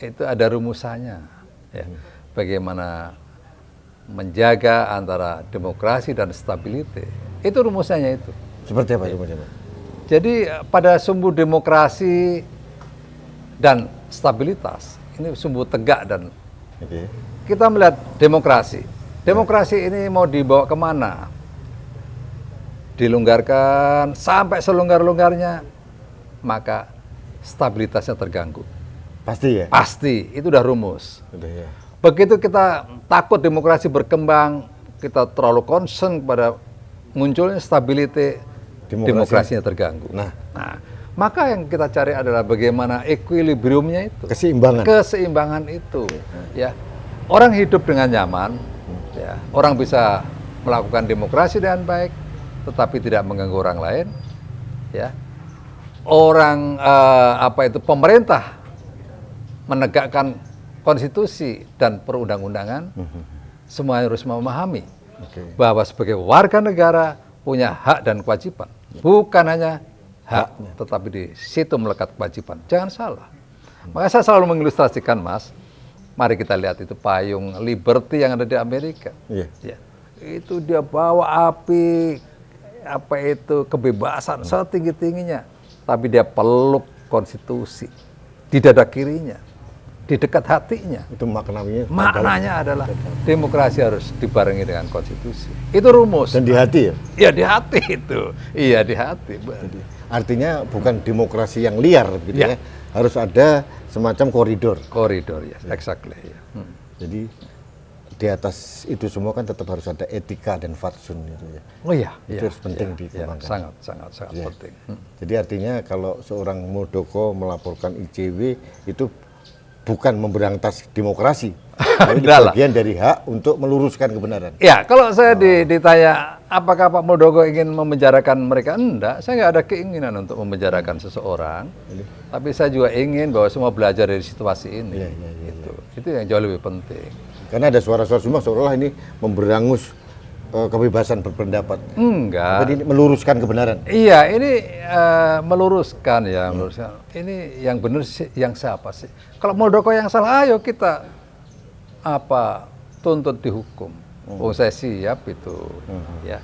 itu ada rumusannya, ya. Bagaimana menjaga antara demokrasi dan stabilitas. Itu rumusnya itu. Seperti apa rumusnya, Pak? Jadi pada sumbu demokrasi dan stabilitas, ini sumbu tegak dan Oke. kita melihat demokrasi. Demokrasi ini mau dibawa kemana? Dilonggarkan sampai selonggar-longgarnya, maka stabilitasnya terganggu. Pasti ya? Pasti, itu udah rumus. Udah ya. Begitu kita takut demokrasi berkembang, kita terlalu concern pada munculnya stabilitas, demokrasinya terganggu. Nah, Maka yang kita cari adalah bagaimana equilibriumnya itu. keseimbangan. Keseimbangan itu. Ya. Orang hidup dengan nyaman, ya. Orang bisa melakukan demokrasi dengan baik, tetapi tidak mengganggu orang lain. Ya. Orang pemerintah menegakkan konstitusi dan perundang-undangan, semua harus memahami bahwa sebagai warga negara punya hak dan kewajiban. Bukan hanya hak, tetapi di situ melekat kewajiban. Jangan salah. Maka saya selalu mengilustrasikan, Mas, mari kita lihat itu payung Liberty yang ada di Amerika. Iya. Ya. Itu dia bawa api, kebebasan setinggi-tingginya. Tapi dia peluk konstitusi di dada kirinya, di dekat hatinya. Itu maknanya. Maknanya adalah demokrasi harus dibarengi dengan konstitusi. Itu rumus. Dan di hati ya? Iya, di hati itu. Iya, di hati. Jadi, artinya bukan demokrasi yang liar gitu Ya. ya. Harus ada semacam koridor. Koridor ya, exactly. Ya. Jadi di atas itu semua kan tetap harus ada etika dan fatsun gitu ya. Oh iya, Itu harus penting ya, dikembangkan. sangat Ya. penting. Jadi artinya kalau seorang Muldoko melaporkan ICW itu bukan memberantas demokrasi, tapi Enggak lah. bagian dari hak untuk meluruskan kebenaran. Ya, kalau saya ditanya apakah Pak Muldoko ingin memenjarakan mereka, enggak. Saya nggak ada keinginan untuk memenjarakan seseorang. Tapi saya juga ingin bahwa semua belajar dari situasi ini. Itu yang jauh lebih penting. Karena ada suara-suara semua seolah-olah ini memberangus kebebasan berpendapat. Enggak. Tapi ini meluruskan kebenaran. Iya, ini meluruskan ya, meluruskan. Ini yang benar sih, yang siapa sih? Kalau Muldoko yang salah, ayo kita tuntut dihukum. Oh, saya siap itu. Ya.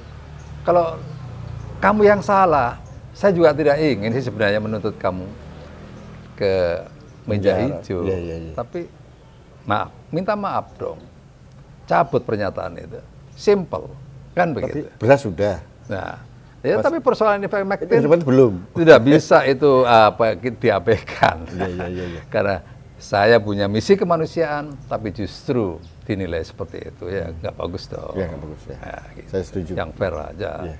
Kalau kamu yang salah, saya juga tidak ingin sih sebenarnya menuntut kamu ke meja Penjara. hijau. Iya. Tapi maaf, minta maaf dong. Cabut pernyataan itu. Simple, kan Tapi begitu. beras sudah. Nah, ya tapi persoalan Itu ivermectin sebenarnya belum. tidak bisa itu diabaikan. Iya. Karena saya punya misi kemanusiaan, tapi justru dinilai seperti itu ya nggak bagus dong. Ya, nggak bagus ya. Ya, gitu. Saya setuju. Yang fair aja. Iya.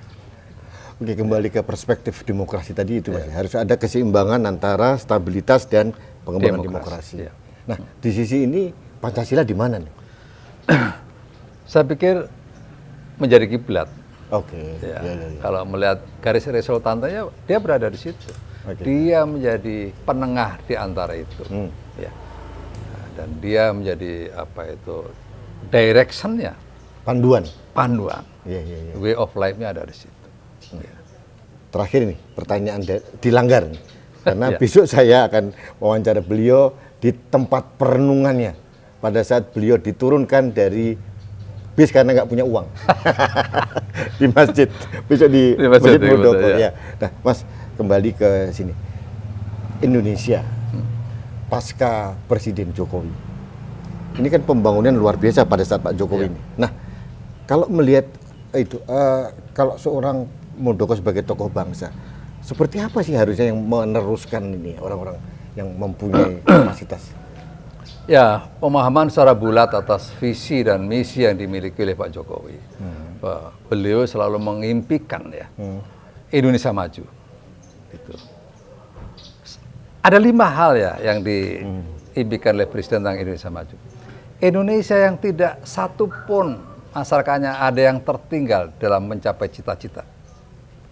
Oke, kembali ke perspektif demokrasi tadi itu, Mas. Harus ada keseimbangan antara stabilitas dan pengembangan demokrasi. Iya. Nah, di sisi ini Pancasila di mana nih? Saya pikir menjadi kiblat. Oke. Ya. Iya. Kalau melihat garis resultantanya, dia berada di situ. Oke. Dia menjadi penengah di antara itu. Ya. Nah, dan dia menjadi directionnya, Panduan. panduan. Iya. Way of life-nya ada di situ. Ya. Terakhir nih, pertanyaan dilanggar nih. Karena Ya. besok saya akan wawancara beliau di tempat perenungannya pada saat beliau diturunkan dari bis karena nggak punya uang di masjid, besok di masjid Muldoko ya. Nah, Mas, kembali ke sini. Indonesia pasca Presiden Jokowi ini kan pembangunan luar biasa pada saat Pak Jokowi ini. Nah, kalau melihat itu, kalau seorang Muldoko sebagai tokoh bangsa, seperti apa sih harusnya yang meneruskan ini orang-orang yang mempunyai kapasitas? Ya, pemahaman secara bulat atas visi dan misi yang dimiliki oleh Pak Jokowi. Beliau selalu mengimpikan ya Indonesia maju. Itu. Ada 5 hal ya yang diimpikan oleh Presiden tentang Indonesia maju. Indonesia yang tidak satupun masyarakatnya ada yang tertinggal dalam mencapai cita-cita.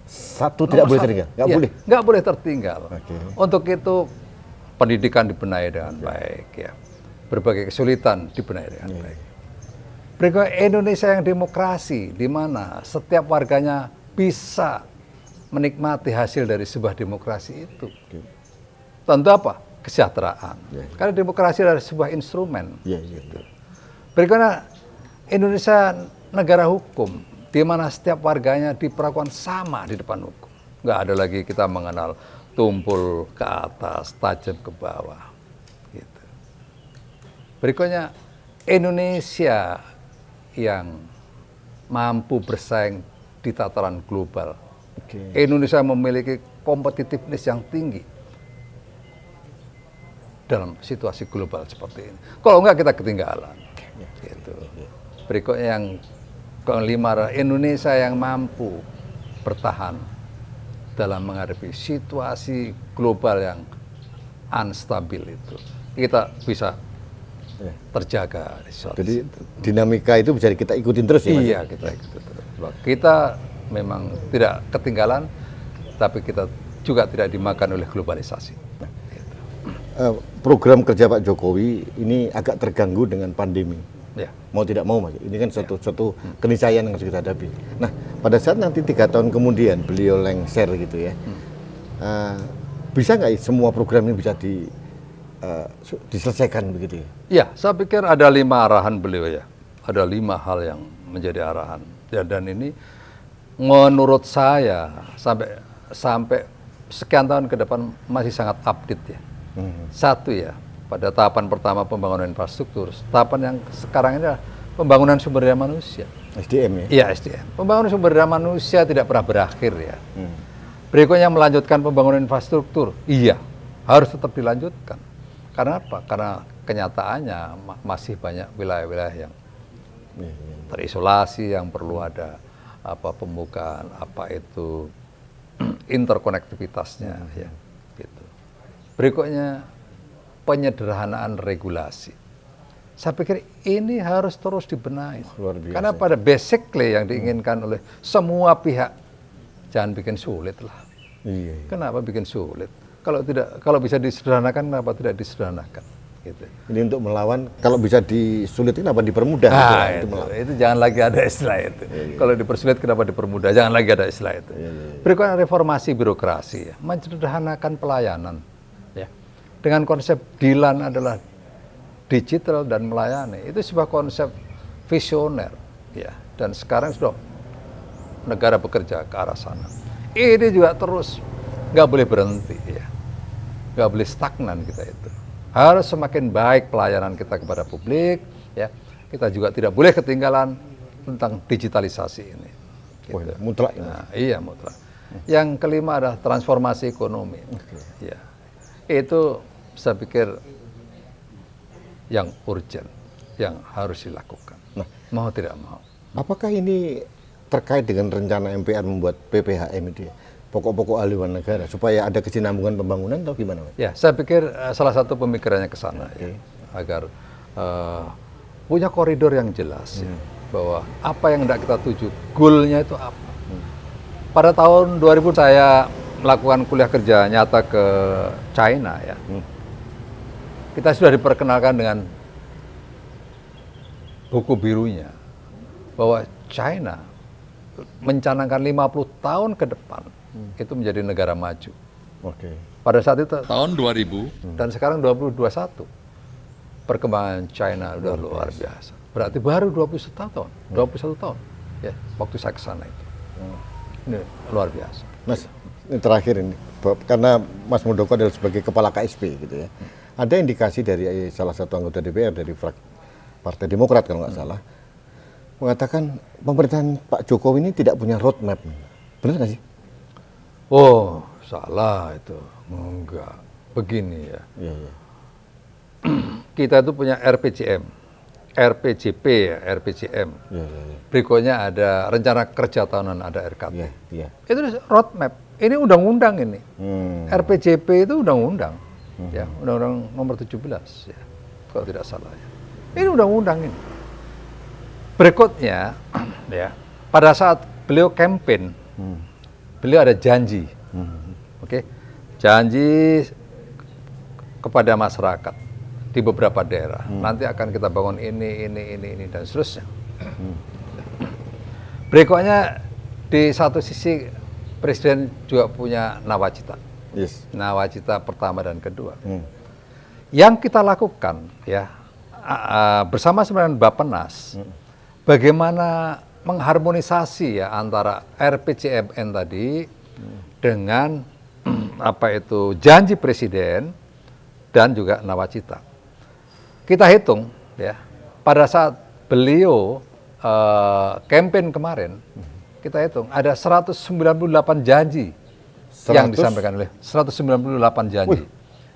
Satu tidak boleh tertinggal, nggak boleh. Nggak boleh tertinggal. Oke. Untuk itu pendidikan dibenahi dengan baik ya. Berbagai kesulitan dibenahi dengan baik. Berikutnya Indonesia yang demokrasi, di mana setiap warganya bisa menikmati hasil dari sebuah demokrasi itu. Tentu apa? Kesejahteraan. Karena demokrasi adalah sebuah instrumen. Iya. Berikutnya Indonesia negara hukum, di mana setiap warganya diperlakukan sama di depan hukum. Nggak ada lagi kita mengenal tumpul ke atas, tajam ke bawah. Gitu. Berikutnya, Indonesia yang mampu bersaing di tataran global. Indonesia memiliki kompetitiveness yang tinggi dalam situasi global seperti ini. Kalau enggak kita ketinggalan. Gitu. Berikutnya yang kelima, Indonesia yang mampu bertahan dalam menghadapi situasi global yang unstabil itu. Kita bisa terjaga di suatu Jadi situ. dinamika itu bisa kita ikutin terus ya Mas? Iya, kita ikuti terus. Kita memang tidak ketinggalan, tapi kita juga tidak dimakan oleh globalisasi. Program kerja Pak Jokowi ini agak terganggu dengan pandemi. Ya. Mau tidak mau Mas, ini kan suatu keniscayaan yang harus kita hadapi. Nah, pada saat nanti 3 tahun kemudian beliau lengser gitu ya, bisa nggak semua program ini bisa diselesaikan begitu ya? Ya, saya pikir ada 5 arahan beliau ya. Ada 5 hal yang menjadi arahan. Ya, dan ini menurut saya sampai sekian tahun ke depan masih sangat update ya. Satu ya, pada tahapan pertama pembangunan infrastruktur, tahapan yang sekarang ini adalah pembangunan sumber daya manusia. SDM ya? Iya, SDM. Pembangunan sumber daya manusia tidak pernah berakhir ya. Berikutnya melanjutkan pembangunan infrastruktur. Iya, harus tetap dilanjutkan. Karena apa? Karena kenyataannya masih banyak wilayah-wilayah yang terisolasi, yang perlu ada pembukaan interkonektivitasnya ya. Gitu. Berikutnya penyederhanaan regulasi. Saya pikir ini harus terus dibenahi. Luar biasa. Karena pada basically yang diinginkan oleh semua pihak, jangan bikin sulit lah. Iya. Kenapa bikin sulit? Kalau bisa disederhanakan, kenapa tidak disederhanakan? Gitu. Ini untuk melawan, kalau bisa disulit kenapa dipermudah? Nah, itu itu jangan lagi ada istilah itu. Kalau dipersulit kenapa dipermudah? Jangan lagi ada istilah itu. Berikutnya reformasi birokrasi, ya. Menyederhanakan pelayanan. Ya. Dengan konsep DILAN adalah digital dan melayani. Itu sebuah konsep visioner. Ya. Dan sekarang sudah negara bekerja ke arah sana. Ini juga terus nggak boleh berhenti. Ya. Nggak boleh stagnan kita itu. Harus semakin baik pelayanan kita kepada publik, ya. Kita juga tidak boleh ketinggalan tentang digitalisasi ini. Gitu. Mutlak. Nah, iya mutlak. Yang kelima adalah transformasi ekonomi. Ya. Itu saya pikir yang urgent, yang harus dilakukan. Nah, mau tidak mau. Apakah ini terkait dengan rencana MPR membuat PPHM itu ya? Pokok-pokok haluan negara supaya ada kesinambungan pembangunan atau gimana Mas? Ya, saya pikir salah satu pemikirannya ke sana ya, agar punya koridor yang jelas ya, bahwa apa yang hendak kita tuju, goalnya itu apa. Pada tahun 2000 saya melakukan kuliah kerja nyata ke China ya. Kita sudah diperkenalkan dengan buku birunya bahwa China mencanangkan 50 tahun ke depan itu menjadi negara maju. Pada saat itu tahun 2000 dan sekarang 2021 perkembangan China udah luar biasa. Berarti baru 21 tahun ya waktu saya ke sana itu. Ini luar biasa. Mas, ini terakhir ini karena Mas Muldoko adalah sebagai kepala KSP gitu ya. Ada indikasi dari salah satu anggota DPR dari Partai Demokrat kalau nggak salah mengatakan pemerintahan Pak Jokowi ini tidak punya roadmap. Benar nggak sih? Oh, salah itu. Enggak. Begini ya. Iya. Kita itu punya RPJM, RPJP ya, RPJM. Iya. Berikutnya ada rencana kerja tahunan, ada RKT. Iya. Itu roadmap. Ini undang-undang ini. RPJP itu undang-undang. Ya, undang-undang nomor 17 ya. Kalau tidak salah ya. Ini undang-undang ini. Berikutnya ya, pada saat beliau campaign, beliau ada janji. Oke. Janji kepada masyarakat di beberapa daerah. Nanti akan kita bangun ini dan seterusnya. Berikutnya di satu sisi Presiden juga punya nawacita. Yes. Nawacita pertama dan kedua. Yang kita lakukan ya bersama dengan Bappenas bagaimana mengharmonisasi ya antara RPJMN tadi dengan apa itu janji presiden dan juga nawacita. Kita hitung ya, pada saat beliau campaign kemarin, kita hitung ada 198 janji yang disampaikan oleh 198 janji.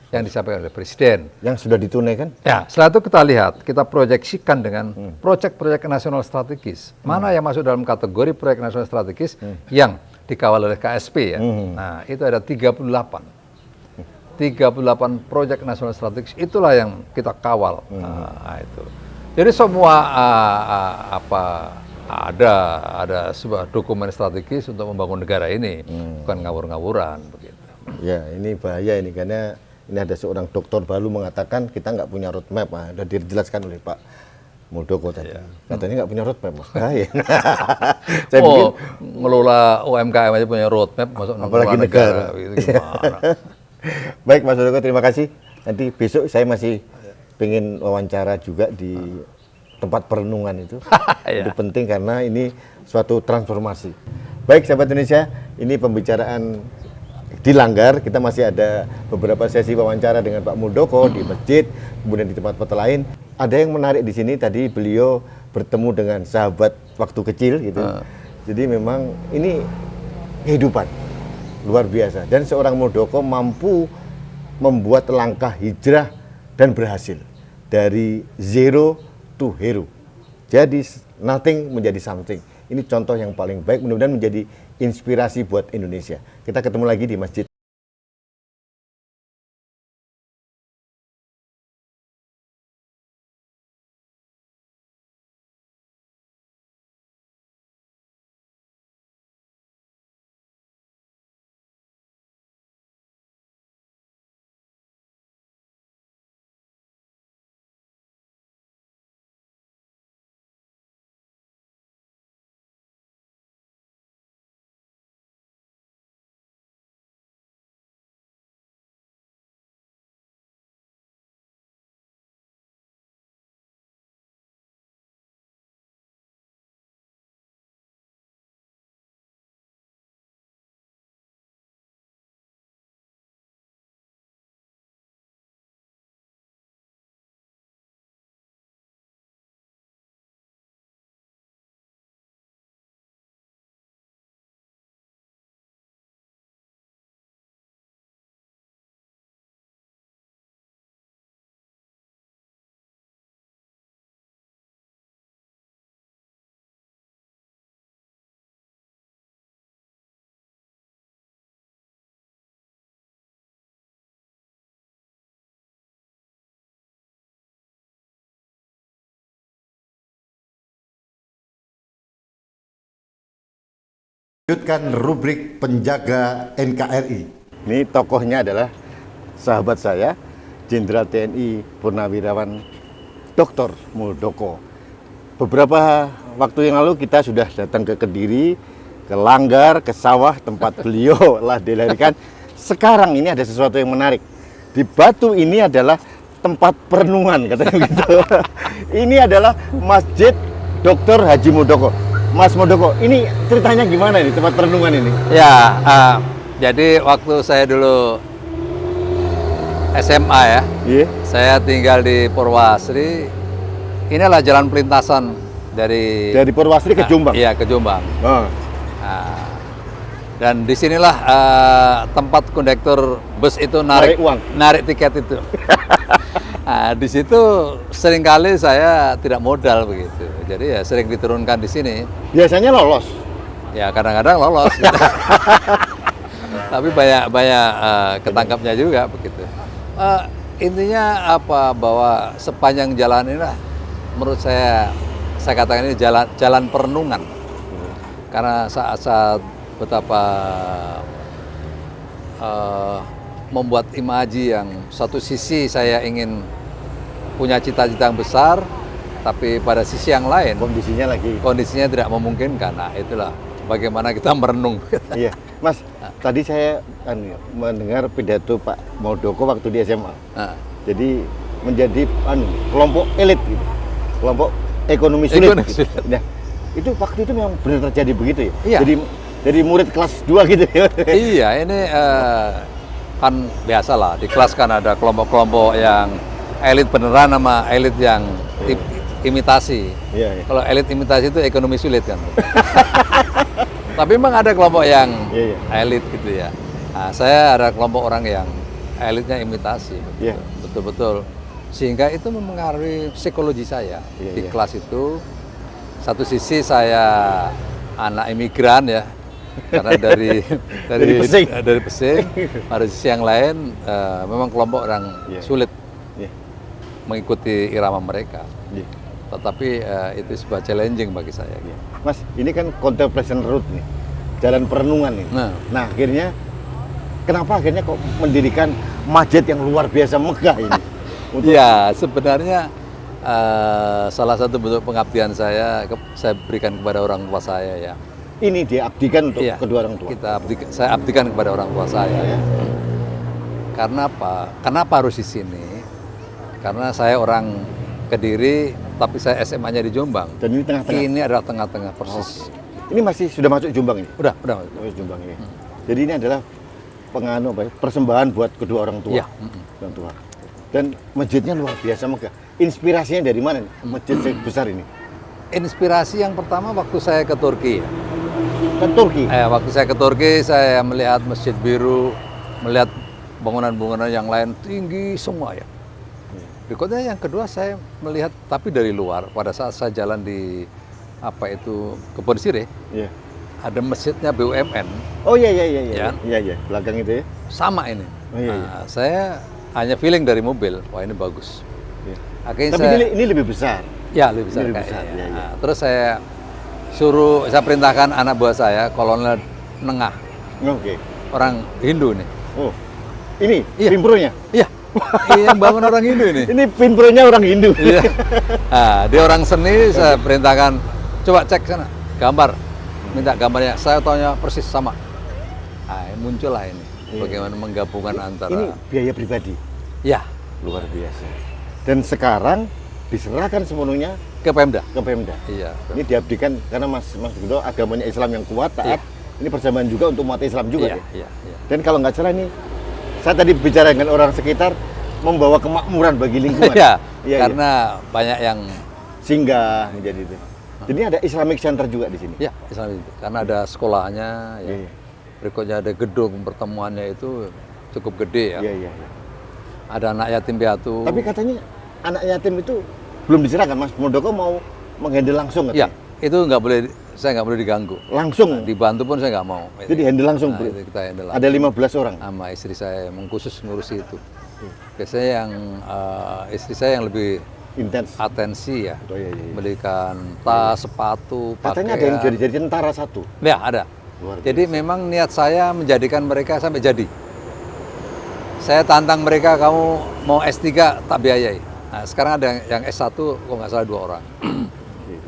Yang disampaikan oleh presiden. Yang sudah ditunaikan? Ya, setelah itu kita lihat, kita proyeksikan dengan proyek-proyek nasional strategis. Mana yang masuk dalam kategori proyek nasional strategis yang dikawal oleh KSP ya. Nah, itu ada 38. 38 proyek nasional strategis itulah yang kita kawal. Nah, itu. Jadi semua ada sebuah dokumen strategis untuk membangun negara ini, bukan ngawur-ngawuran begitu. Ya, ini bahaya ini karena ini ada seorang dokter baru mengatakan kita nggak punya roadmap, sudah dijelaskan oleh Pak Muldoko tadi. Katanya nggak punya roadmap, Mas. Bahaya. Saya bikin, ngelola UMKM aja punya roadmap, masuk apalagi negara. Gitu, gimana? Baik, Mas Muldoko, terima kasih. Nanti besok saya masih pengen wawancara juga di tempat perenungan itu. Itu penting karena ini suatu transformasi. Baik, sahabat Indonesia, ini pembicaraan dilanggar. Kita masih ada beberapa sesi wawancara dengan Pak Muldoko di masjid, kemudian di tempat-tempat lain. Ada yang menarik di sini, tadi beliau bertemu dengan sahabat waktu kecil gitu. Jadi memang ini kehidupan luar biasa, dan seorang Muldoko mampu membuat langkah hijrah dan berhasil dari zero to hero. Jadi nothing menjadi something. Ini contoh yang paling baik, mudah-mudahan menjadi inspirasi buat Indonesia. Kita ketemu lagi di masjid. Lanjutkan rubrik penjaga NKRI. Ini tokohnya adalah sahabat saya, Jenderal TNI Purnawirawan Dr. Muldoko. Beberapa waktu yang lalu kita sudah datang ke Kediri, ke Langgar, ke sawah tempat beliau lah dilahirkan. Sekarang ini ada sesuatu yang menarik. Di Batu ini adalah tempat perenungan, katanya gitu. Ini adalah Masjid Dr. Haji Muldoko. Mas Muldoko, ini ceritanya gimana ini tempat perenungan ini? Ya, jadi waktu saya dulu SMA ya, saya tinggal di Purwasri. Inilah jalan pelintasan dari Purwasri ke Jombang. Iya, ke Jombang. Dan disinilah tempat kondektur bus itu narik tiket itu. Nah, di situ seringkali saya tidak modal begitu, jadi ya sering diturunkan di sini. Biasanya lolos? Ya kadang-kadang lolos, gitu. Tapi banyak ketangkapnya juga begitu. Intinya apa, bahwa sepanjang jalan inilah menurut saya katakan ini jalan perenungan, karena saat betapa membuat imaji yang satu sisi saya ingin punya cita-cita yang besar, tapi pada sisi yang lain kondisinya tidak memungkinkan. Nah, itulah bagaimana kita merenung. Iya, Mas. Tadi saya mendengar pidato Pak Muldoko waktu di SMA. Jadi menjadi kelompok elit, gitu. Kelompok ekonomi sulit. Ekonomi gitu. sulit. Nah, itu waktu itu memang benar terjadi begitu ya? Iya. Jadi dari murid kelas 2 gitu ya? Iya, ini kan biasa lah, di kelas kan ada kelompok-kelompok yang elit beneran sama elit yang imitasi. Iya, iya. Kalau elit imitasi itu ekonomi sulit kan. Tapi memang ada kelompok yang Iya, iya. elit gitu ya. Nah, saya ada kelompok orang yang elitnya imitasi, Iya. betul-betul. Sehingga itu mempengaruhi psikologi saya Iya, di iya. kelas itu. Satu sisi saya anak imigran ya, karena dari Dari Pesing. Pada sisi yang lain memang kelompok orang Iya. sulit Iya. mengikuti irama mereka. Iya. Tetapi itu sebuah challenging bagi saya. Iya. Mas, ini kan contemplation route nih, jalan perenungan nih. Nah. Akhirnya, kenapa akhirnya kok mendirikan masjid yang luar biasa megah ini? Ya, sebenarnya salah satu bentuk pengabdian saya berikan kepada orang tua saya ya. Ini diabdikan untuk Iya, kedua orang tua. saya abdikan kepada orang tua saya. Ya. Karena apa? Kenapa harus di sini? Karena saya orang Kediri, tapi saya SMA-nya di Jombang. Dan ini tengah-tengah. Ini adalah tengah-tengah persis. Ini masih sudah masuk Jombang ini? Udah. Masuk Jombang ini. Jadi ini adalah persembahan buat kedua orang tua. Iya. Orang tua. Dan masjidnya luar biasa megah. Inspirasinya dari mana nih? Masjid besar ini? Inspirasi yang pertama waktu saya ke Turki. Ke Turki. Waktu saya ke Turki, saya melihat Masjid Biru, melihat bangunan-bangunan yang lain tinggi semua ya. Berikutnya yang kedua saya melihat tapi dari luar pada saat saya jalan di Kebon Sirih, Iya. ada masjidnya BUMN Oh iya. Ya. Iya. Belakang itu ya. sama ini. Oh, iya. Nah, saya hanya feeling dari mobil, wah ini bagus. Iya. Akhirnya Tapi saya, ini lebih besar. ya lebih besar lebih kayaknya. besar, iya. Nah, terus saya perintahkan anak buah saya, kolonel Nengah, Oke. orang Hindu nih. Oh. Ini Iya. Pinpronya. Iya, yang bangun orang Hindu ini. Ini Pinpronya orang Hindu. Iya. Nah, dia orang seni, saya perintahkan, coba cek sana, gambar. Minta gambarnya, saya tanya persis sama. Nah, muncullah ini. Iya. Bagaimana menggabungkan antara... Ini biaya pribadi. Ya, Luar biasa. Dan sekarang diserahkan sepenuhnya ke Pemda. ke Pemda. Iya. Ini diabdikan karena Mas Gundo agamanya Islam yang kuat, taat. Ini persembahan juga untuk umat Islam juga Iya, ya. iya. Dan kalau nggak salah ini, saya tadi bicara dengan orang sekitar, membawa kemakmuran bagi lingkungan. Iya, karena banyak yang... Singgah jadi itu. Jadi ada Islamic Center juga di sini. Ya, Islam itu. Karena ada sekolahnya, ya. Iya. Berikutnya ada gedung pertemuannya itu cukup gede ya. Iya. Ada anak yatim piatu. Tapi katanya anak yatim itu belum diserahkan, Mas Muldoko mau menghandle langsung Ya, katanya. itu nggak boleh, saya nggak boleh diganggu. Langsung. Nah, dibantu pun saya nggak mau. Jadi handle langsung, Nah, bro. itu kita handle Ada 15 orang. sama istri saya yang khusus ngurusi itu. Biasanya yang istri saya yang lebih Intens. atensi ya, Oh, iya. belikan tas, sepatu, Katanya ada yang pakaian. jadi tentara satu. Ya, ada. Luar Jadi memang niat saya menjadikan mereka sampai jadi. Saya tantang mereka, kamu mau S3 tak biayai. Nah, sekarang ada yang S1 kok nggak salah 2 orang. Iya.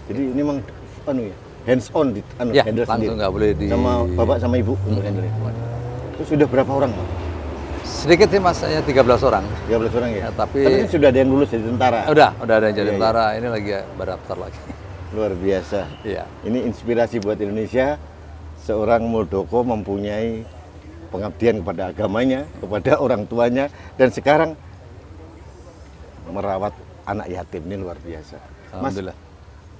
Jadi ini memang hands on Ya, handle langsung sendiri. nggak boleh di... Sama bapak sama ibu untuk handle. Terus sudah berapa orang, Pak? Sedikit sih mas, saya 13 orang. 13 orang ya. Ya, tapi- kan sudah ada yang lulus jadi tentara. Udah ada yang jadi Iya, iya. tentara. Ini lagi berdaftar lagi. Luar biasa. Iya. Ini inspirasi buat Indonesia. Seorang Muldoko mempunyai pengabdian kepada agamanya, kepada orang tuanya, dan sekarang merawat anak yatim. Ini luar biasa. Mas, Alhamdulillah.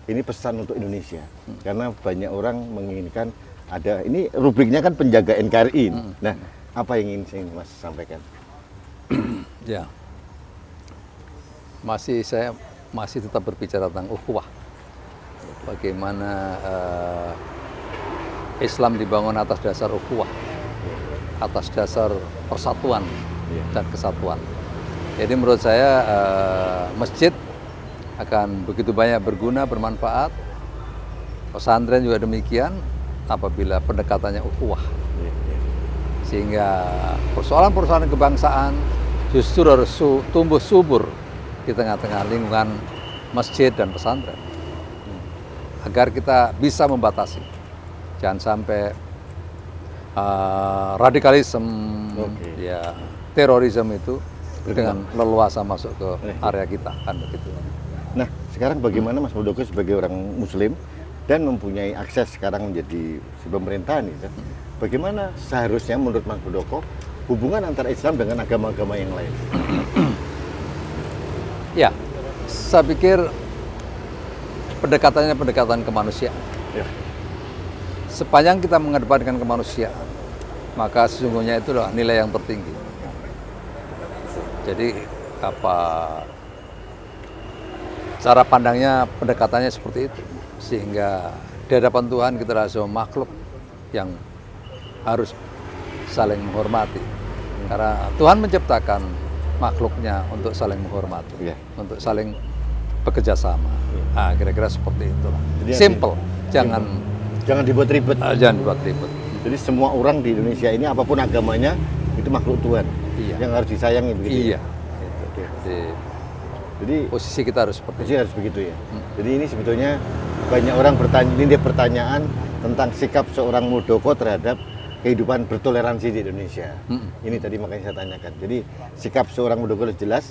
ini pesan untuk Indonesia. Karena banyak orang menginginkan ada, ini rubriknya kan penjaga NKRI. Nah, apa yang ingin Mas sampaikan? Ya. Saya masih tetap berbicara tentang ukhuwah. Bagaimana Islam dibangun atas dasar ukhuwah, atas dasar persatuan dan kesatuan. Jadi menurut saya masjid akan begitu banyak berguna, bermanfaat. Pesantren juga demikian apabila pendekatannya ukhuwah. Sehingga persoalan-persoalan kebangsaan justru harus tumbuh subur di tengah-tengah lingkungan masjid dan pesantren. Agar kita bisa membatasi. Jangan sampai radikalisme, ya terorisme itu dengan leluasa masuk ke area kita, kan begitu. Nah, Sekarang bagaimana Mas Muldoko sebagai orang Muslim dan mempunyai akses sekarang menjadi si pemerintahan gitu. Bagaimana seharusnya menurut Mas Muldoko hubungan antara Islam dengan agama-agama yang lain? Ya, saya pikir pendekatannya pendekatan kemanusiaan. Ya. Sepanjang kita mengedepankan kemanusiaan, maka sesungguhnya itulah nilai yang tertinggi. Jadi cara pandangnya, pendekatannya seperti itu, sehingga di hadapan Tuhan kita adalah semua makhluk yang harus saling menghormati. Karena Tuhan menciptakan makhluknya untuk saling menghormati, untuk saling bekerja sama. Nah, kira-kira seperti itulah. Jadi Simple, jangan dibuat ribet. Jangan dibuat ribet. Jadi semua orang di Indonesia ini apapun agamanya itu makhluk Tuhan yang harus disayangi begitu. Iya. Jadi posisi kita harus seperti itu. harus begitu ya. Jadi ini sebetulnya banyak orang bertanya, ini dia pertanyaan tentang sikap seorang Muldoko terhadap kehidupan bertoleransi di Indonesia. Ini tadi makanya saya tanyakan. Jadi sikap seorang Muldoko harus jelas.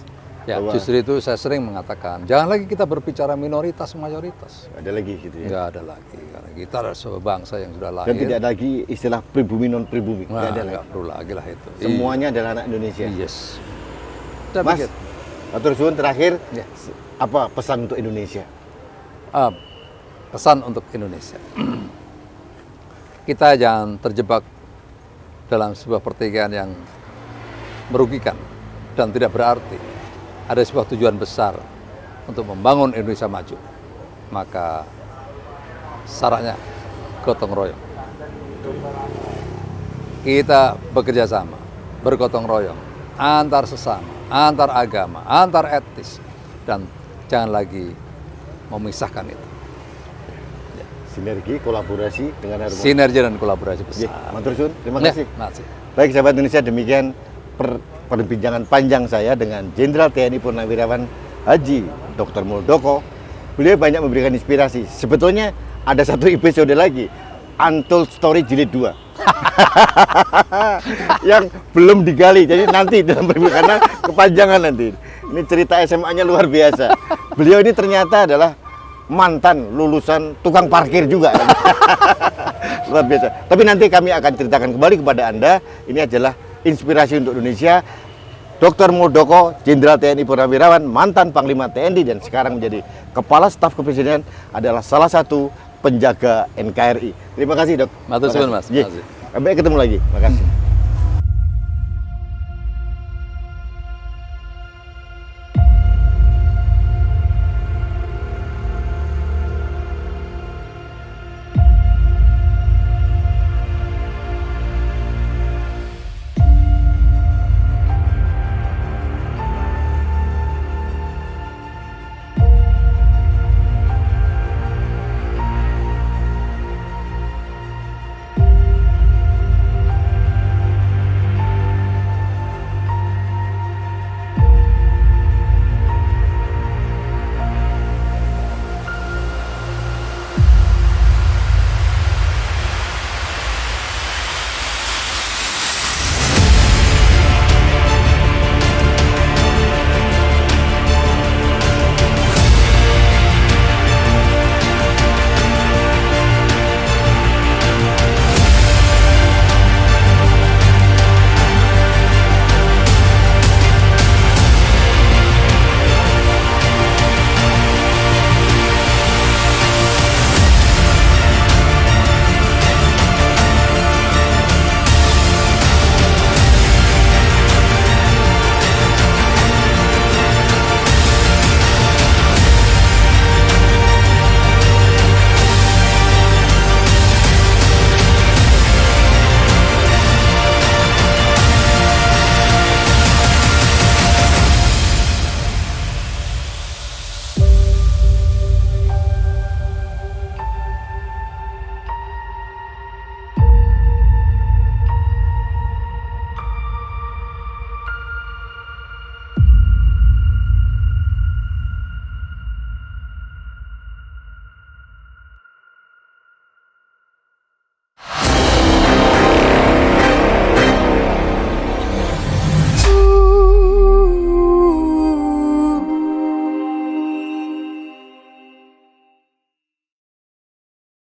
Ya, bahwa justru itu saya sering mengatakan, jangan lagi kita berbicara minoritas mayoritas. ada lagi gitu ya. Nggak ada lagi, karena kita adalah sebuah bangsa yang sudah lahir. Dan tidak ada lagi istilah pribumi non pribumi. Nah, Tidak ada nggak lagi. perlu lagi lah itu. Semuanya adalah anak Indonesia. Yes. Saya Mas, pikir, atur suwun terakhir Ya. apa pesan untuk Indonesia? pesan untuk Indonesia. Kita jangan terjebak dalam sebuah pertikaian yang merugikan dan tidak berarti. Ada sebuah tujuan besar untuk membangun Indonesia maju. Maka syaratnya gotong royong. Kita bekerja sama, bergotong royong antar sesama, antar agama, antar etnis, dan jangan lagi memisahkan itu. Sinergi, kolaborasi dengan harmoni. Sinergi dan kolaborasi besar. Matur suwun, terima Ya, kasih. makasih. Baik sahabat Indonesia, demikian perbincangan panjang saya dengan Jenderal TNI Purnawirawan Haji Dr. Muldoko. Beliau banyak memberikan inspirasi. Sebetulnya ada satu episode lagi, Untold Story Jilid 2. yang belum digali, jadi nanti dalam karena kepanjangan nanti. Ini cerita SMA-nya luar biasa. Beliau ini ternyata adalah mantan lulusan tukang parkir juga. Luar biasa. Tapi nanti kami akan ceritakan kembali kepada Anda. Ini adalah inspirasi untuk Indonesia. Dr. Muldoko, Jenderal TNI Purnawirawan, mantan Panglima TNI dan sekarang menjadi Kepala Staf Kepresidenan, adalah salah satu penjaga NKRI. Terima kasih, Dok. Matur suwun, Mas. Ye. Makasih. Sampai ketemu lagi. Makasih.